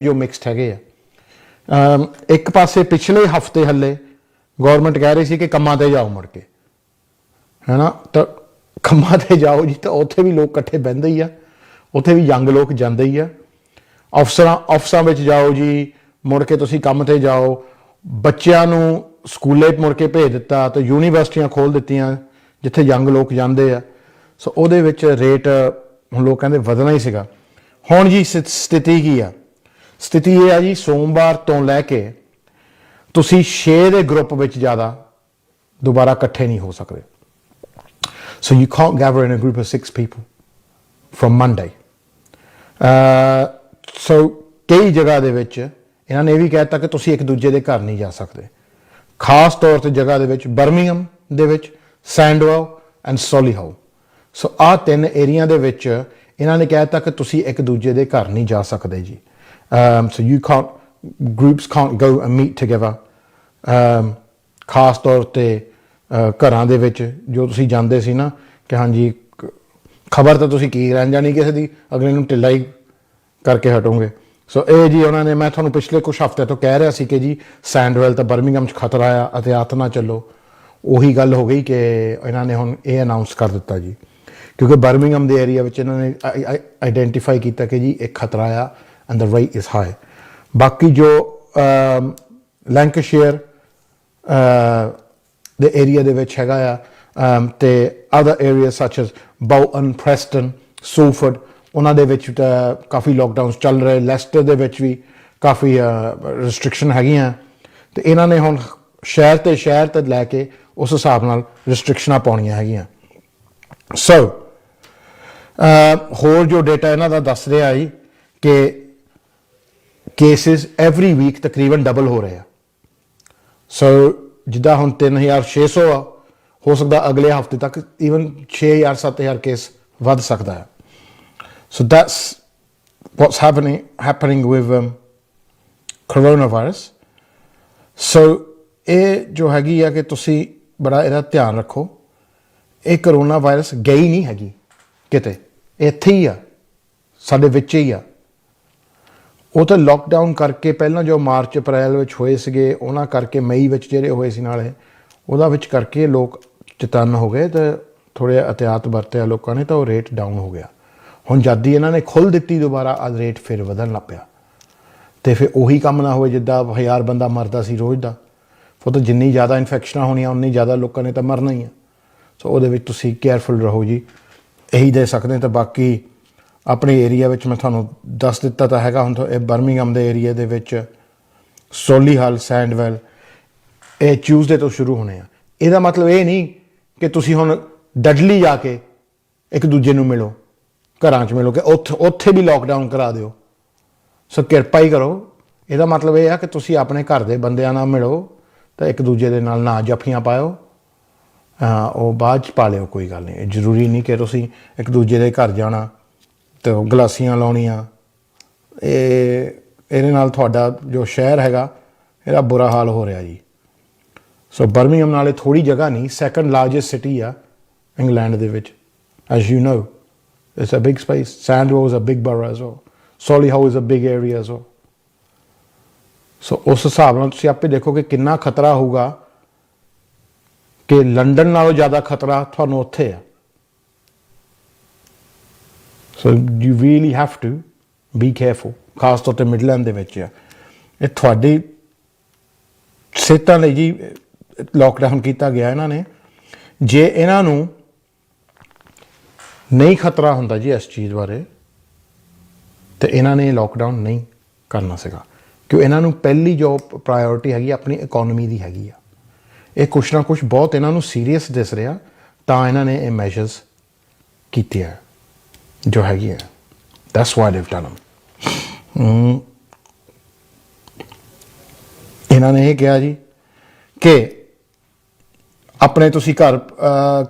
जो मिक्सड है। एक पासे पिछले हफ्ते हले गौरमेंट कह रही सी कि कमां ते जाओ मुड़ के, है ना, तो कमां ते जाओ जी, तो उत्थे भी लोग इकट्ठे बहिंदे ही आ, उत्थे भी यंग लोग जांदे ही आ। ऑफिसां विच जाओ जी, मुड़ के तुसीं काम ते जाओ, बच्चों नूं स्कूले मुड़ के भेज दिता, तो यूनीवर्सिटियां खोल दित्तियां जिथे यंग लोग जांदे आ। सो उहदे विच रेट हुण लोग कहंदे वधना ही सीगा। हुण जी स्थिति की आ? स्थिति यह है जी, सोमवार तो लैके तुसी 6 के ग्रुप में ज़्यादा दोबारा इकट्ठे नहीं हो सकते। So you can't gather in a group of 6 people from Monday. So कई जगह दे विच इन्होंने यह भी कहता कि तुसी एक दूजे के घर नहीं जा सकते, खास तौर पर जगह दे विच बर्मिंघम दे विच, सैंडवेल एंड सोलीहो। सो आ 3 एरिया दे विच इन्होंने कहता कि तुसी एक दूजे के घर नहीं जा सकते जी। So you can't, groups can't go and meet together. खास तौर पर घरां दे विच जो तुसी जांदे सी ना कि हाँ जी खबर तो तुसी की रह जानी किसी की, अगले नूं ढिल्ला ही करके हटोगे। सो ये जी उन्होंने, मैं थोड़ा पिछले कुछ हफ्ते तो कह रहा सी कि जी सैंडवेल तो बर्मिंघम खतरा आ, एहतियात ना चलो। उही गल हो गई कि इन्होंने हुण ये अनाउंस कर दिता जी, क्योंकि बर्मिंघम के एरिया में इन्होंने आइडेंटिफाई किया कि जी एक खतरा आ and the rate is high. बाकी जो लैंकशायर the area दे विच हैगा आ, ते other areas such as Bolton, Preston, Salford, उन्हां दे विच काफ़ी लॉकडाउन चल रहे। लेस्टर दे विच भी काफ़ी रिस्ट्रिक्शन हैगियां, ते इन्हां ने हुण शहर ते लैके उस हिसाब नाल रिस्ट्रिक्शनां पाउणियां हैगियां। सो होर जो डेटा इन्हां दा दस रहा है कि केसिस एवरी वीक तकरीबन डबल हो रहे हैं। सो जिदा हम 3600 आ, हो सकता अगले हफ्ते तक ईवन 6000-7000 केस वध सकता है। So that's what's happening with corona virus. So ये जो हैगी है कि तुसी बड़ा इहदा ध्यान रखो, ये कोरोना वायरस गई नहीं हैगी किते, इत्थे ही आ, साडे विच ही आ। वो तो लॉकडाउन करके पहला जो मार्च अप्रैल में होए सीगे, उन्हां करके मई में जिहड़े होए सी नाले उहदा विच करके लोग चेतन हो गए, तो थोड़े एहतियात बरतिया लोगों ने, तो रेट डाउन हो गया। हुण जद ही इन्होंने खुल दी दोबारा, अज रेट फिर वधन लग पिया। तो फिर उही काम ना होए जिद्दां 1000 बंदा मरदा सी रोज़ का, फिर तो जिन्नी ज़्यादा इन्फैक्शन होनियां उन्नी ज़्यादा लोगों ने तो मरना ही है। सो उहदे विच तुसीं केयरफुल रहो जी, यही दे सकते। तो बाकी अपने एरिया में मैं थानू दस दिता तो हैगा, हुण तो बर्मिंघम के एरिया दे विच सोलीहाल, सैंडवेल ये ट्यूसडे तो शुरू होने हैं। इसदा मतलब ये नहीं कि तुसीं हुण डडली जाके एक दूजे नूं मिलो, घरां च मिलो, कि उत्थे भी लॉकडाउन करा दिओ। सो किरपा ही करो। इसदा मतलब यह है कि तुसीं अपने घर के बंदिआं नाल मिलो, तो एक दूजे दे नाल ना जफ्फियां पाओ, वो बाद च पा लिओ, कोई गल नहीं। जरूरी नहीं कि तुसीं एक दूजे दे घर जाना तो गलासियां लाउणियां, ये नाल तुहाडा जो शहर हैगा इहदा बुरा हाल हो रहा जी। सो बर्मिंघम नाले थोड़ी जगह नहीं, सैकंड लार्जेस्ट सिटी आ इंग्लैंड दे विच, as you know it's a big space. Sandwell is a big borough as well, Solihull is a big area as well. So उस हिसाब नाल तुसीं आपे देखो कि कितना खतरा होगा, कि लंडन नालों ज़्यादा खतरा तुहानूं उत्थे है। So you really have to be careful, खास तौर पर मिडलैंड दे विच आ। ये तुहाडी सेहतां लई जी लॉकडाउन किया गया इन्हां ने। जे इन्हां नूं नहीं खतरा हुंदा जी इस चीज़ बारे, तो इन्हां ने लॉकडाउन नहीं करना सीगा, क्यों इन्हां नूं पहली जो प्रायोरिटी हैगी अपनी इकोनॉमी की हैगी आ। ये कुछ ना कुछ बहुत इन्हां नूं सीरीयस दिस रहा, तां इन्हां ने ये मैजर्स कीते है जो हैगी है। That's why they have done them. इन्होंने ये कहा जी कि अपने तुसी घर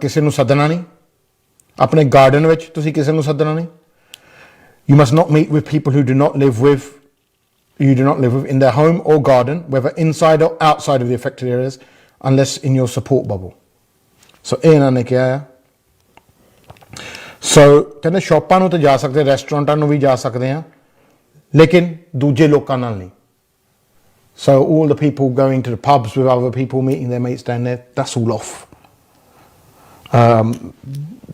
किसी नूं सदना नहीं, अपने गार्डन विच तुसी किसी नूं सदना नहीं। You must not meet with people who do not live with in their home or garden, whether inside or outside of the affected areas, unless in your support bubble. So इन्होंने कहा है। सो कहते शॉपां नूं तो जा सकते, रेस्टोरेंटां नूं भी जा सकते हैं, लेकिन दूजे लोकां नाल नहीं. So all the people going to the pubs with other people, meeting their mates down there, that's all off.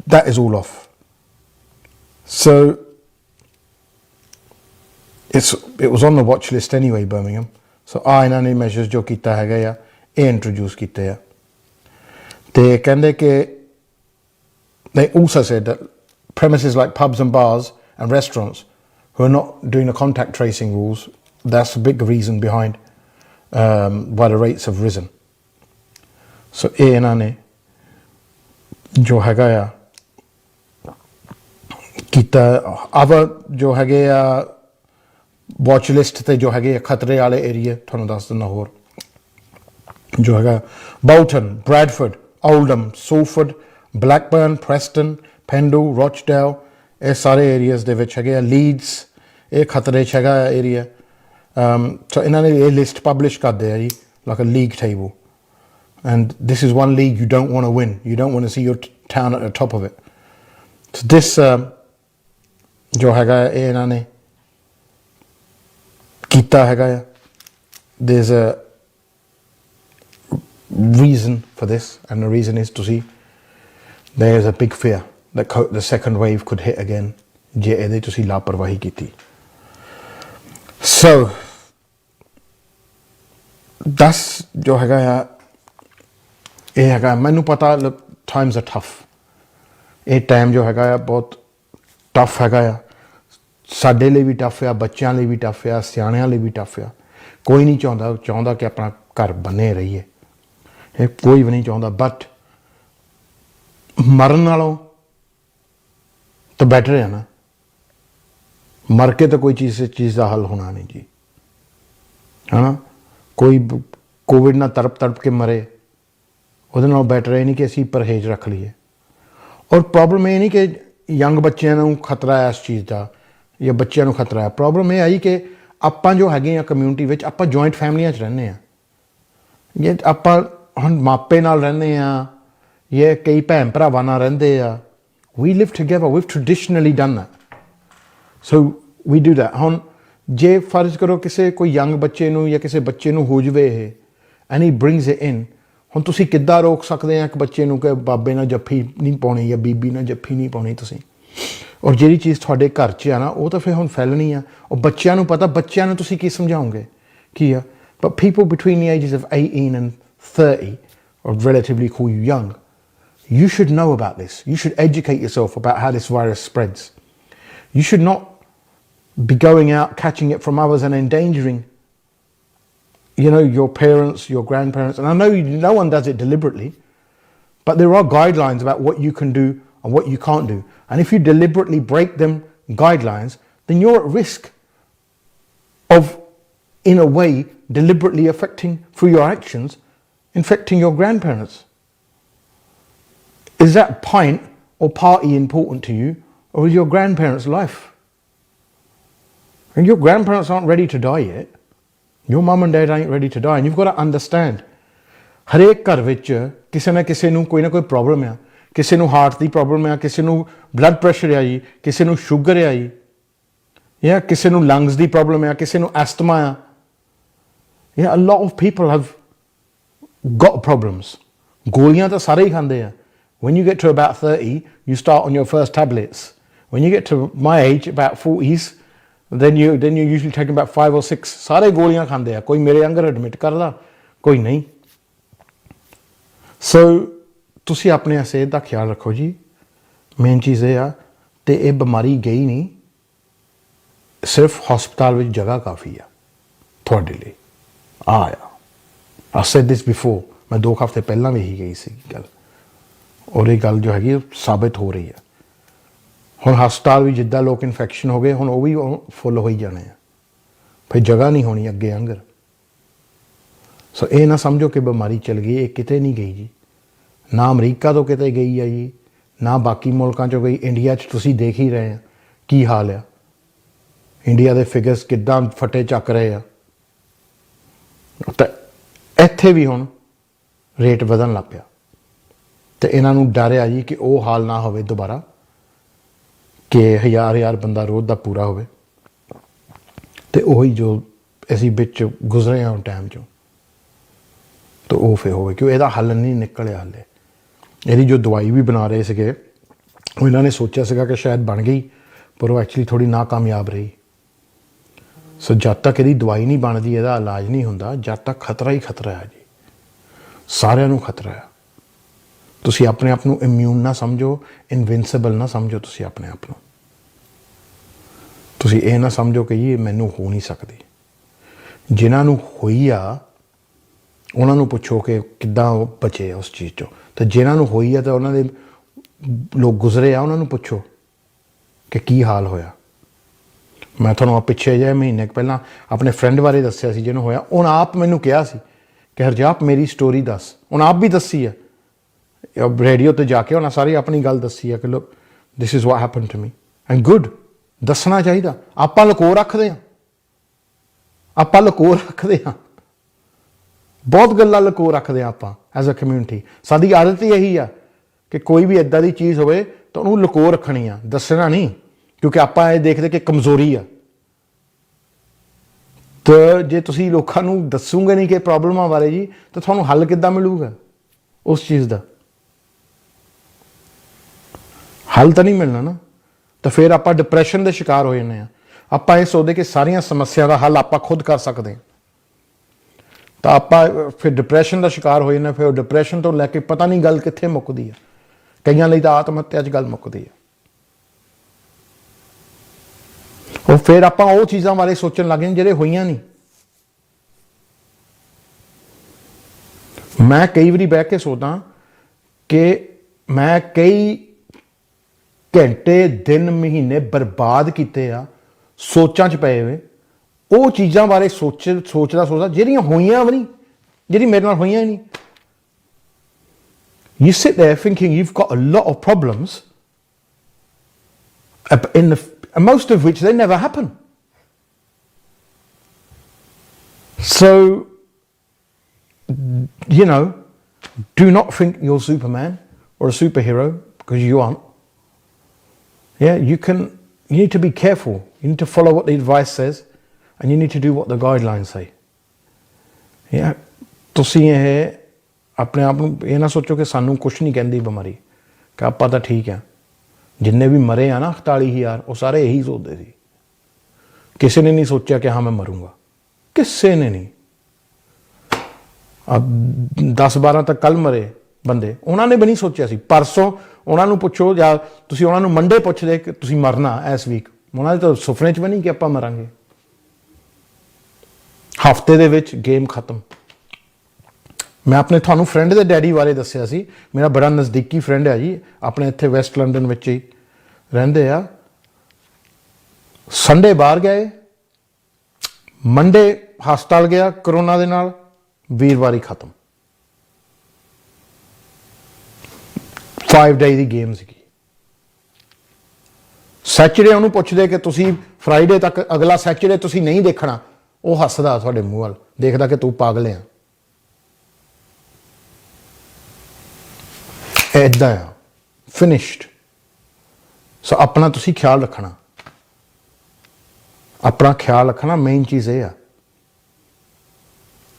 That is all off. So it was on the watch list anyway, Birmingham. So ਇਹਨਾਂ ਨੇ measures ਜੋ ਕੀਤਾ ਹੈਗਾ ਆ ਇਹ introduce ਕੀਤੇ ਆ ਤੇ ਕਹਿੰਦੇ ਕਿ they also said that premises like pubs and bars and restaurants who are not doing the contact tracing rules, that's a big reason behind why the rates have risen. So ਇਹ ਇਹਨਾਂ ਨੇ ਜੋ ਹੈਗਾ ਆ ਕੀਤਾ other ਜੋ ਹੈਗੇ ਆ watch list ਤੇ ਜੋ ਹੈਗੇ ਖਤਰੇ ਵਾਲੇ ਏਰੀਆ ਤੁਹਾਨੂੰ ਦੱਸ ਦਿੰਦਾ ਹੋਰ ਜੋ ਹੈਗਾ Bolton, Bradford, Oldham, Salford, Blackburn, Preston, Pendle, Rochdale ਇਹ ਸਾਰੇ ਏਰੀਆਜ਼ ਦੇ ਵਿੱਚ ਹੈਗੇ ਆ Leeds ਇਹ ਖਤਰੇ 'ਚ ਹੈਗਾ ਏਰੀਆ so ਇਹਨਾਂ ਨੇ ਇਹ ਲਿਸਟ ਪਬਲਿਸ਼ ਕਰਦੇ ਆ ਜੀ like a league table and this is one league you don't want to win, you don't want to see your town at the top of it. So this ਜੋ ਹੈਗਾ ਇਹ ਇਹਨਾਂ ਨੇ ਕੀਤਾ ਹੈਗਾ ਆ there's a reason for this and the reason is to see there's a big fear that the second wave could hit again ਜੇ ਇਹਦੇ ਤੁਸੀਂ ਲਾਪਰਵਾਹੀ ਕੀਤੀ. So that's ਜੋ ਹੈਗਾ ਆ ਇਹ ਹੈਗਾ ਮੈਨੂੰ ਪਤਾ times are tough ਇਹ ਟਾਈਮ ਜੋ ਹੈਗਾ ਆ ਬਹੁਤ ਟਫ ਹੈਗਾ ਆ ਸਾਡੇ ਲਈ ਵੀ ਟਫ ਆ ਬੱਚਿਆਂ ਲਈ ਵੀ ਟਫ ਆ ਸਿਆਣਿਆਂ ਲਈ ਵੀ ਟਫ ਆ ਕੋਈ ਨਹੀਂ ਚਾਹੁੰਦਾ ਕਿ ਆਪਣਾ ਘਰ ਬਣੇ ਰਹੀਏ ਇਹ ਕੋਈ ਵੀ ਨਹੀਂ ਚਾਹੁੰਦਾ ਬਟ ਮਰਨ ਨਾਲੋਂ ਤਾਂ ਬੈਟਰ ਹੈ ਨਾ ਮਰ ਕੇ ਤਾਂ ਕੋਈ ਚੀਜ਼ ਦਾ ਹੱਲ ਹੋਣਾ ਨਹੀਂ ਜੀ ਹੈ ਨਾ ਕੋਈ ਕੋਵਿਡ ਨਾਲ ਤੜਪ ਕੇ ਮਰੇ ਉਹਦੇ ਨਾਲੋਂ ਬੈਟਰ ਇਹ ਨਹੀਂ ਕਿ ਅਸੀਂ ਪਰਹੇਜ਼ ਰੱਖ ਲਈਏ ਔਰ ਪ੍ਰੋਬਲਮ ਇਹ ਨਹੀਂ ਕਿ ਯੰਗ ਬੱਚਿਆਂ ਨੂੰ ਖਤਰਾ ਹੈ ਇਸ ਚੀਜ਼ ਦਾ ਜਾਂ ਬੱਚਿਆਂ ਨੂੰ ਖਤਰਾ ਹੈ ਪ੍ਰੋਬਲਮ ਇਹ ਆਈ ਕਿ ਆਪਾਂ ਜੋ ਹੈਗੇ ਆ ਕਮਿਊਨਿਟੀ ਵਿੱਚ ਆਪਾਂ ਜੁਆਇੰਟ ਫੈਮਲੀਆਂ 'ਚ ਰਹਿੰਦੇ ਹਾਂ ਜੇ ਆਪਾਂ ਹੁਣ ਮਾਪੇ ਨਾਲ ਰਹਿੰਦੇ ਹਾਂ ਜਾਂ ਕਈ ਭੈਣ ਭਰਾਵਾਂ ਨਾਲ ਰਹਿੰਦੇ ਆ we live together, we've traditionally done that, so we do that. ਹੁਣ ਜੇ ਫਰਜ਼ ਕਰੋ ਕਿਸੇ ਕੋਈ ਯੰਗ ਬੱਚੇ ਨੂੰ ਜਾਂ ਕਿਸੇ ਬੱਚੇ ਨੂੰ ਹੋ ਜਾਵੇ ਇਹ and he brings it in ਹੁਣ ਤੁਸੀਂ ਕਿੱਦਾਂ ਰੋਕ ਸਕਦੇ ਆ ਇੱਕ ਬੱਚੇ ਨੂੰ ਕਿ ਬਾਬੇ ਨਾਲ ਜੱਫੀ ਨਹੀਂ ਪਾਉਣੀ ਜਾਂ ਬੀਬੀ ਨਾਲ ਜੱਫੀ ਨਹੀਂ ਪਾਉਣੀ ਤੁਸੀਂ ਔਰ ਜਿਹੜੀ ਚੀਜ਼ ਤੁਹਾਡੇ ਘਰ 'ਚ ਆ ਨਾ ਉਹ ਤਾਂ ਫਿਰ ਹੁਣ ਫੈਲਣੀ ਆ ਉਹ ਬੱਚਿਆਂ ਨੂੰ ਪਤਾ ਬੱਚਿਆਂ ਨੂੰ ਤੁਸੀਂ ਕੀ ਸਮਝਾਓਗੇ ਕੀ ਆ but people between the ages of 18 and 30 or relatively call you young, you should know about this. You should educate yourself about how this virus spreads. You should not be going out catching it from others and endangering your parents, your grandparents. And I know no one does it deliberately, but there are guidelines about what you can do and what you can't do. And if you deliberately break them guidelines, then you're at risk of, in a way, deliberately affecting, through your actions, infecting your grandparents. Is that pint or party important to you, or is your grandparents' life? And your grandparents aren't ready to die yet. Your mum and dad ain't ready to die, and you've got to understand. ਹਰੇਕ ਘਰ ਵਿੱਚ ਕਿਸੇ ਨਾ ਕਿਸੇ ਨੂੰ ਕੋਈ problem ਆ ਕਿਸੇ ਨੂੰ ਹਾਰਟ ਦੀ ਪ੍ਰੋਬਲਮ ਆ ਕਿਸੇ ਨੂੰ ਬਲੱਡ ਪ੍ਰੈਸ਼ਰ ਆ ਜੀ ਕਿਸੇ ਨੂੰ ਸ਼ੂਗਰ ਆ ਜੀ ਜਾਂ ਕਿਸੇ ਨੂੰ ਲੰਗਸ ਦੀ ਪ੍ਰੋਬਲਮ ਆ ਕਿਸੇ ਨੂੰ ਐਸਥਮਾ ਆ Yeah, a lot of people have got problems. ਗੋਲੀਆਂ ਤਾਂ ਸਾਰੇ ਹੀ ਖਾਂਦੇ ਆ when you get to about 30 you start on your first tablets. When you get to my age about 40s then you're usually taking about 5 or 6 ਸਾਰੇ ਗੋਲੀਆਂ ਖਾਂਦੇ ਆ ਕੋਈ ਮੇਰੇ ਅੰਦਰ ਐਡਮਿਟ ਕਰਦਾ ਕੋਈ ਨਹੀਂ ਸੋ ਤੁਸੀਂ ਆਪਣੇ ਸਿਹਤ ਦਾ ਖਿਆਲ ਰੱਖੋ ਜੀ ਮੇਨ ਚੀਜ਼ ਇਹ ਆ ਤੇ ਇਹ ਬਿਮਾਰੀ ਗਈ ਨਹੀਂ ਸਿਰਫ ਹਸਪਤਾਲ ਵਿੱਚ ਜਗ੍ਹਾ ਕਾਫੀ ਆ ਤੁਹਾਡੇ ਲਈ I said this before ਮੈਂ 2 ਹਫ਼ਤੇ ਪਹਿਲਾਂ ਵੀ ਇਹੀ ਗਈ ਸੀ ਗੱਲ ਔਰ ਇਹ ਗੱਲ ਜੋ ਹੈਗੀ ਸਾਬਿਤ ਹੋ ਰਹੀ ਹੈ ਹੁਣ ਹਸਪਤਾਲ ਵੀ ਜਿੱਦਾਂ ਲੋਕ ਇਨਫੈਕਸ਼ਨ ਹੋ ਗਏ ਹੁਣ ਉਹ ਵੀ ਫੁੱਲ ਹੋਈ ਜਾਣੇ ਆ ਫਿਰ ਜਗ੍ਹਾ ਨਹੀਂ ਹੋਣੀ ਅੱਗੇ ਅੰਦਰ ਸੋ ਇਹ ਨਾ ਸਮਝੋ ਕਿ ਬਿਮਾਰੀ ਚਲ ਗਈ ਇਹ ਕਿਤੇ ਨਹੀਂ ਗਈ ਜੀ ਨਾ ਅਮਰੀਕਾ ਤੋਂ ਕਿਤੇ ਗਈ ਆ ਜੀ ਨਾ ਬਾਕੀ ਮੁਲਕਾਂ 'ਚੋਂ ਗਈ ਇੰਡੀਆ 'ਚ ਤੁਸੀਂ ਦੇਖ ਹੀ ਰਹੇ ਆ ਕੀ ਹਾਲ ਆ ਇੰਡੀਆ ਦੇ ਫਿਗਰਸ ਕਿੱਦਾਂ ਫਟੇ ਚੱਕ ਰਹੇ ਆ ਤਾਂ ਇੱਥੇ ਵੀ ਹੁਣ ਰੇਟ ਵਧਣ ਲੱਗ ਪਿਆ ਅਤੇ ਇਹਨਾਂ ਨੂੰ ਡਰ ਆ ਜੀ ਕਿ ਉਹ ਹਾਲ ਨਾ ਹੋਵੇ ਦੁਬਾਰਾ ਕਿ ਹਜ਼ਾਰ ਬੰਦਾ ਰੋਜ਼ ਦਾ ਪੂਰਾ ਹੋਵੇ ਤੇ ਉਹੀ ਜੋ ਅਸੀਂ ਵਿੱਚ ਗੁਜ਼ਰੇ ਹਾਂ ਟਾਈਮ 'ਚੋਂ, ਤਾਂ ਉਹ ਫਿਰ ਹੋਵੇ ਕਿਉਂ ਇਹਦਾ ਹੱਲ ਨਹੀਂ ਨਿਕਲਿਆ ਹਾਲੇ। ਇਹਦੀ ਜੋ ਦਵਾਈ ਵੀ ਬਣਾ ਰਹੇ ਸੀਗੇ ਉਹ ਇਹਨਾਂ ਨੇ ਸੋਚਿਆ ਸੀਗਾ ਕਿ ਸ਼ਾਇਦ ਬਣ ਗਈ, ਪਰ ਉਹ ਐਕਚੁਅਲੀ ਥੋੜ੍ਹੀ ਨਾਕਾਮਯਾਬ ਰਹੀ। ਸੋ ਜਦ ਤੱਕ ਇਹਦੀ ਦਵਾਈ ਨਹੀਂ ਬਣਦੀ, ਇਹਦਾ ਇਲਾਜ ਨਹੀਂ ਹੁੰਦਾ, ਜਦ ਤੱਕ ਖਤਰਾ ਹੀ ਖਤਰਾ ਹੈ ਜੀ, ਸਾਰਿਆਂ ਨੂੰ ਖਤਰਾ ਹੈ। ਤੁਸੀਂ ਆਪਣੇ ਆਪ ਨੂੰ ਇਮਿਊਨ ਨਾ ਸਮਝੋ, ਇਨਵਿੰਸੀਬਲ ਨਾ ਸਮਝੋ ਤੁਸੀਂ ਆਪਣੇ ਆਪ ਨੂੰ। ਤੁਸੀਂ ਇਹ ਨਾ ਸਮਝੋ ਕਿ ਇਹ ਮੈਨੂੰ ਹੋ ਨਹੀਂ ਸਕਦੀ। ਜਿਨ੍ਹਾਂ ਨੂੰ ਹੋਈ ਆ ਉਹਨਾਂ ਨੂੰ ਪੁੱਛੋ ਕਿ ਕਿੱਦਾਂ ਉਹ ਬਚੇ ਉਸ ਚੀਜ਼ 'ਚੋਂ, ਅਤੇ ਜਿਨ੍ਹਾਂ ਨੂੰ ਹੋਈ ਆ ਤਾਂ ਉਹਨਾਂ ਦੇ ਲੋਕ ਗੁਜ਼ਰੇ ਆ, ਉਹਨਾਂ ਨੂੰ ਪੁੱਛੋ ਕਿ ਕੀ ਹਾਲ ਹੋਇਆ। ਮੈਂ ਤੁਹਾਨੂੰ ਪਿੱਛੇ ਜਿਹੇ ਮਹੀਨੇ ਪਹਿਲਾਂ ਆਪਣੇ ਫਰੈਂਡ ਬਾਰੇ ਦੱਸਿਆ ਸੀ ਜਿਹਨੂੰ ਹੋਇਆ। ਉਹਨੇ ਆਪ ਮੈਨੂੰ ਕਿਹਾ ਸੀ ਕਿ ਹਰਜਾਪ ਮੇਰੀ ਸਟੋਰੀ ਦੱਸ। ਉਹਨੇ ਆਪ ਵੀ ਦੱਸੀ ਆ ਰੇਡੀਓ 'ਤੇ ਜਾ ਕੇ, ਉਹਨਾਂ ਸਾਰੀ ਆਪਣੀ ਗੱਲ ਦੱਸੀ ਆ ਕਿ look this is what happen to me and good. ਦੱਸਣਾ ਚਾਹੀਦਾ। ਆਪਾਂ ਲੁਕੋ ਰੱਖਦੇ ਹਾਂ, ਆਪਾਂ ਲੁਕੋ ਰੱਖਦੇ ਹਾਂ, ਬਹੁਤ ਗੱਲਾਂ ਲੁਕੋ ਰੱਖਦੇ ਹਾਂ ਆਪਾਂ ਐਜ਼ ਅ ਕਮਿਊਨਿਟੀ। ਸਾਡੀ ਆਦਤ ਹੀ ਇਹੀ ਆ ਕਿ ਕੋਈ ਵੀ ਇੱਦਾਂ ਦੀ ਚੀਜ਼ ਹੋਵੇ ਤਾਂ ਉਹਨੂੰ ਲੁਕੋ ਰੱਖਣੀ ਆ, ਦੱਸਣਾ ਨਹੀਂ, ਕਿਉਂਕਿ ਆਪਾਂ ਇਹ ਦੇਖਦੇ ਕਿ ਕਮਜ਼ੋਰੀ ਆ। ਤਾਂ ਜੇ ਤੁਸੀਂ ਲੋਕਾਂ ਨੂੰ ਦੱਸੋਗੇ ਨਹੀਂ ਕਿ ਪ੍ਰੋਬਲਮਾਂ ਬਾਰੇ ਜੀ, ਤਾਂ ਤੁਹਾਨੂੰ ਹੱਲ ਕਿੱਦਾਂ ਮਿਲੂਗਾ ਉਸ ਚੀਜ਼ ਦਾ? ਹੱਲ ਤਾਂ ਨਹੀਂ ਮਿਲਣਾ ਨਾ। ਤਾਂ ਫਿਰ ਆਪਾਂ ਡਿਪਰੈਸ਼ਨ ਦੇ ਸ਼ਿਕਾਰ ਹੋ ਜਾਂਦੇ ਹਾਂ। ਆਪਾਂ ਇਹ ਸੋਚਦੇ ਕਿ ਸਾਰੀਆਂ ਸਮੱਸਿਆ ਦਾ ਹੱਲ ਆਪਾਂ ਖੁਦ ਕਰ ਸਕਦੇ ਹਾਂ, ਤਾਂ ਆਪਾਂ ਫਿਰ ਡਿਪਰੈਸ਼ਨ ਦਾ ਸ਼ਿਕਾਰ ਹੋ ਜਾਂਦੇ। ਫਿਰ ਡਿਪਰੈਸ਼ਨ ਤੋਂ ਲੈ ਕੇ ਪਤਾ ਨਹੀਂ ਗੱਲ ਕਿੱਥੇ ਮੁੱਕਦੀ ਆ। ਕਈਆਂ ਲਈ ਤਾਂ ਆਤਮ ਹੱਤਿਆ 'ਚ ਗੱਲ ਮੁੱਕਦੀ ਆ। ਉਹ ਫਿਰ ਆਪਾਂ ਉਹ ਚੀਜ਼ਾਂ ਬਾਰੇ ਸੋਚਣ ਲੱਗ ਜਾਂਦੇ ਜਿਹੜੇ ਹੋਈਆਂ ਨਹੀਂ। ਮੈਂ ਕਈ ਵਾਰੀ ਬਹਿ ਕੇ ਸੋਚਦਾ ਕਿ ਮੈਂ ਕਈ ਘੰਟੇ, ਦਿਨ, ਮਹੀਨੇ ਬਰਬਾਦ ਕੀਤੇ ਆ ਸੋਚਾਂ 'ਚ ਪਏ ਹੋਏ, ਉਹ ਚੀਜ਼ਾਂ ਬਾਰੇ ਸੋਚਦਾ ਜਿਹੜੀਆਂ ਹੋਈਆਂ ਵੀ ਨਹੀਂ, ਜਿਹੜੀ ਮੇਰੇ ਨਾਲ ਹੋਈਆਂ ਹੀ ਨਹੀਂ। You sit there thinking you've got a lot of problems, most of which they never happen. So, you know, do not think you're Superman or a superhero, because you aren't. Yeah, you need to be careful. You need to follow what the advice says, and you need to do what the guidelines say. Yeah, ਤੁਸੀਂ ਇਹ ਆਪਣੇ ਆਪ ਨੂੰ ਇਹ ਨਾ ਸੋਚੋ ਕਿ ਸਾਨੂੰ ਕੁਛ ਨਹੀਂ ਕਹਿੰਦੀ ਬਿਮਾਰੀ, ਕਿ ਆਪਾਂ ਤਾਂ ਠੀਕ ਆ। ਜਿੰਨੇ ਵੀ ਮਰੇ ਆ ਨਾ 48,000, ਉਹ ਸਾਰੇ ਇਹੀ ਸੋਚਦੇ ਸੀ। ਕਿਸੇ ਨੇ ਨਹੀਂ ਸੋਚਿਆ ਕਿ ਹਾਂ ਮੈਂ ਮਰੂੰਗਾ, ਕਿਸੇ ਨੇ ਨਹੀਂ। 10-12 ਤੱਕ ਕੱਲ ਮਰੇ ਬੰਦੇ, ਉਹਨਾਂ ਨੇ ਵੀ ਨਹੀਂ ਸੋਚਿਆ ਸੀ। ਪਰਸੋਂ ਉਹਨਾਂ ਨੂੰ ਪੁੱਛੋ, ਜਾਂ ਤੁਸੀਂ ਉਹਨਾਂ ਨੂੰ ਮੰਡੇ ਪੁੱਛਦੇ ਕਿ ਤੁਸੀਂ ਮਰਨਾ ਇਸ ਵੀਕ, ਉਹਨਾਂ ਦੇ ਤਾਂ ਸੁਪਨੇ 'ਚ ਵੀ ਨਹੀਂ ਕਿ ਆਪਾਂ ਮਰਾਂਗੇ। ਹਫ਼ਤੇ ਦੇ ਵਿੱਚ ਗੇਮ ਖਤਮ। ਮੈਂ ਆਪਣੇ ਤੁਹਾਨੂੰ ਫਰੈਂਡ ਦੇ ਡੈਡੀ ਬਾਰੇ ਦੱਸਿਆ ਸੀ। ਮੇਰਾ ਬੜਾ ਨਜ਼ਦੀਕੀ ਫਰੈਂਡ ਹੈ ਜੀ, ਆਪਣੇ ਇੱਥੇ ਵੈਸਟ ਲੰਡਨ ਵਿੱਚ ਹੀ ਰਹਿੰਦੇ ਆ। ਸੰਡੇ ਬਾਹਰ ਗਏ, ਮੰਡੇ ਹਸਪਤਾਲ ਗਿਆ ਕਰੋਨਾ ਦੇ ਨਾਲ, ਵੀਰਵਾਰ ਹੀ ਖਤਮ। 5 day ਦੀ ਗੇਮ ਸੀਗੀ। ਸੈਚਰਡੇ ਉਹਨੂੰ ਪੁੱਛਦੇ ਕਿ ਤੁਸੀਂ ਫਰਾਈਡੇ ਤੱਕ, ਅਗਲਾ ਸੈਚਰਡੇ ਤੁਸੀਂ ਨਹੀਂ ਦੇਖਣਾ, ਉਹ ਹੱਸਦਾ ਤੁਹਾਡੇ ਮੂੰਹ ਵੱਲ, ਦੇਖਦਾ ਕਿ ਤੂੰ ਪਾਗਲ ਆ। ਇੱਦਾਂ ਆ, ਫਿਨਿਸ਼ਡ। ਸੋ ਆਪਣਾ ਤੁਸੀਂ ਖਿਆਲ ਰੱਖਣਾ, ਆਪਣਾ ਖਿਆਲ ਰੱਖਣਾ, ਮੇਨ ਚੀਜ਼ ਇਹ ਆ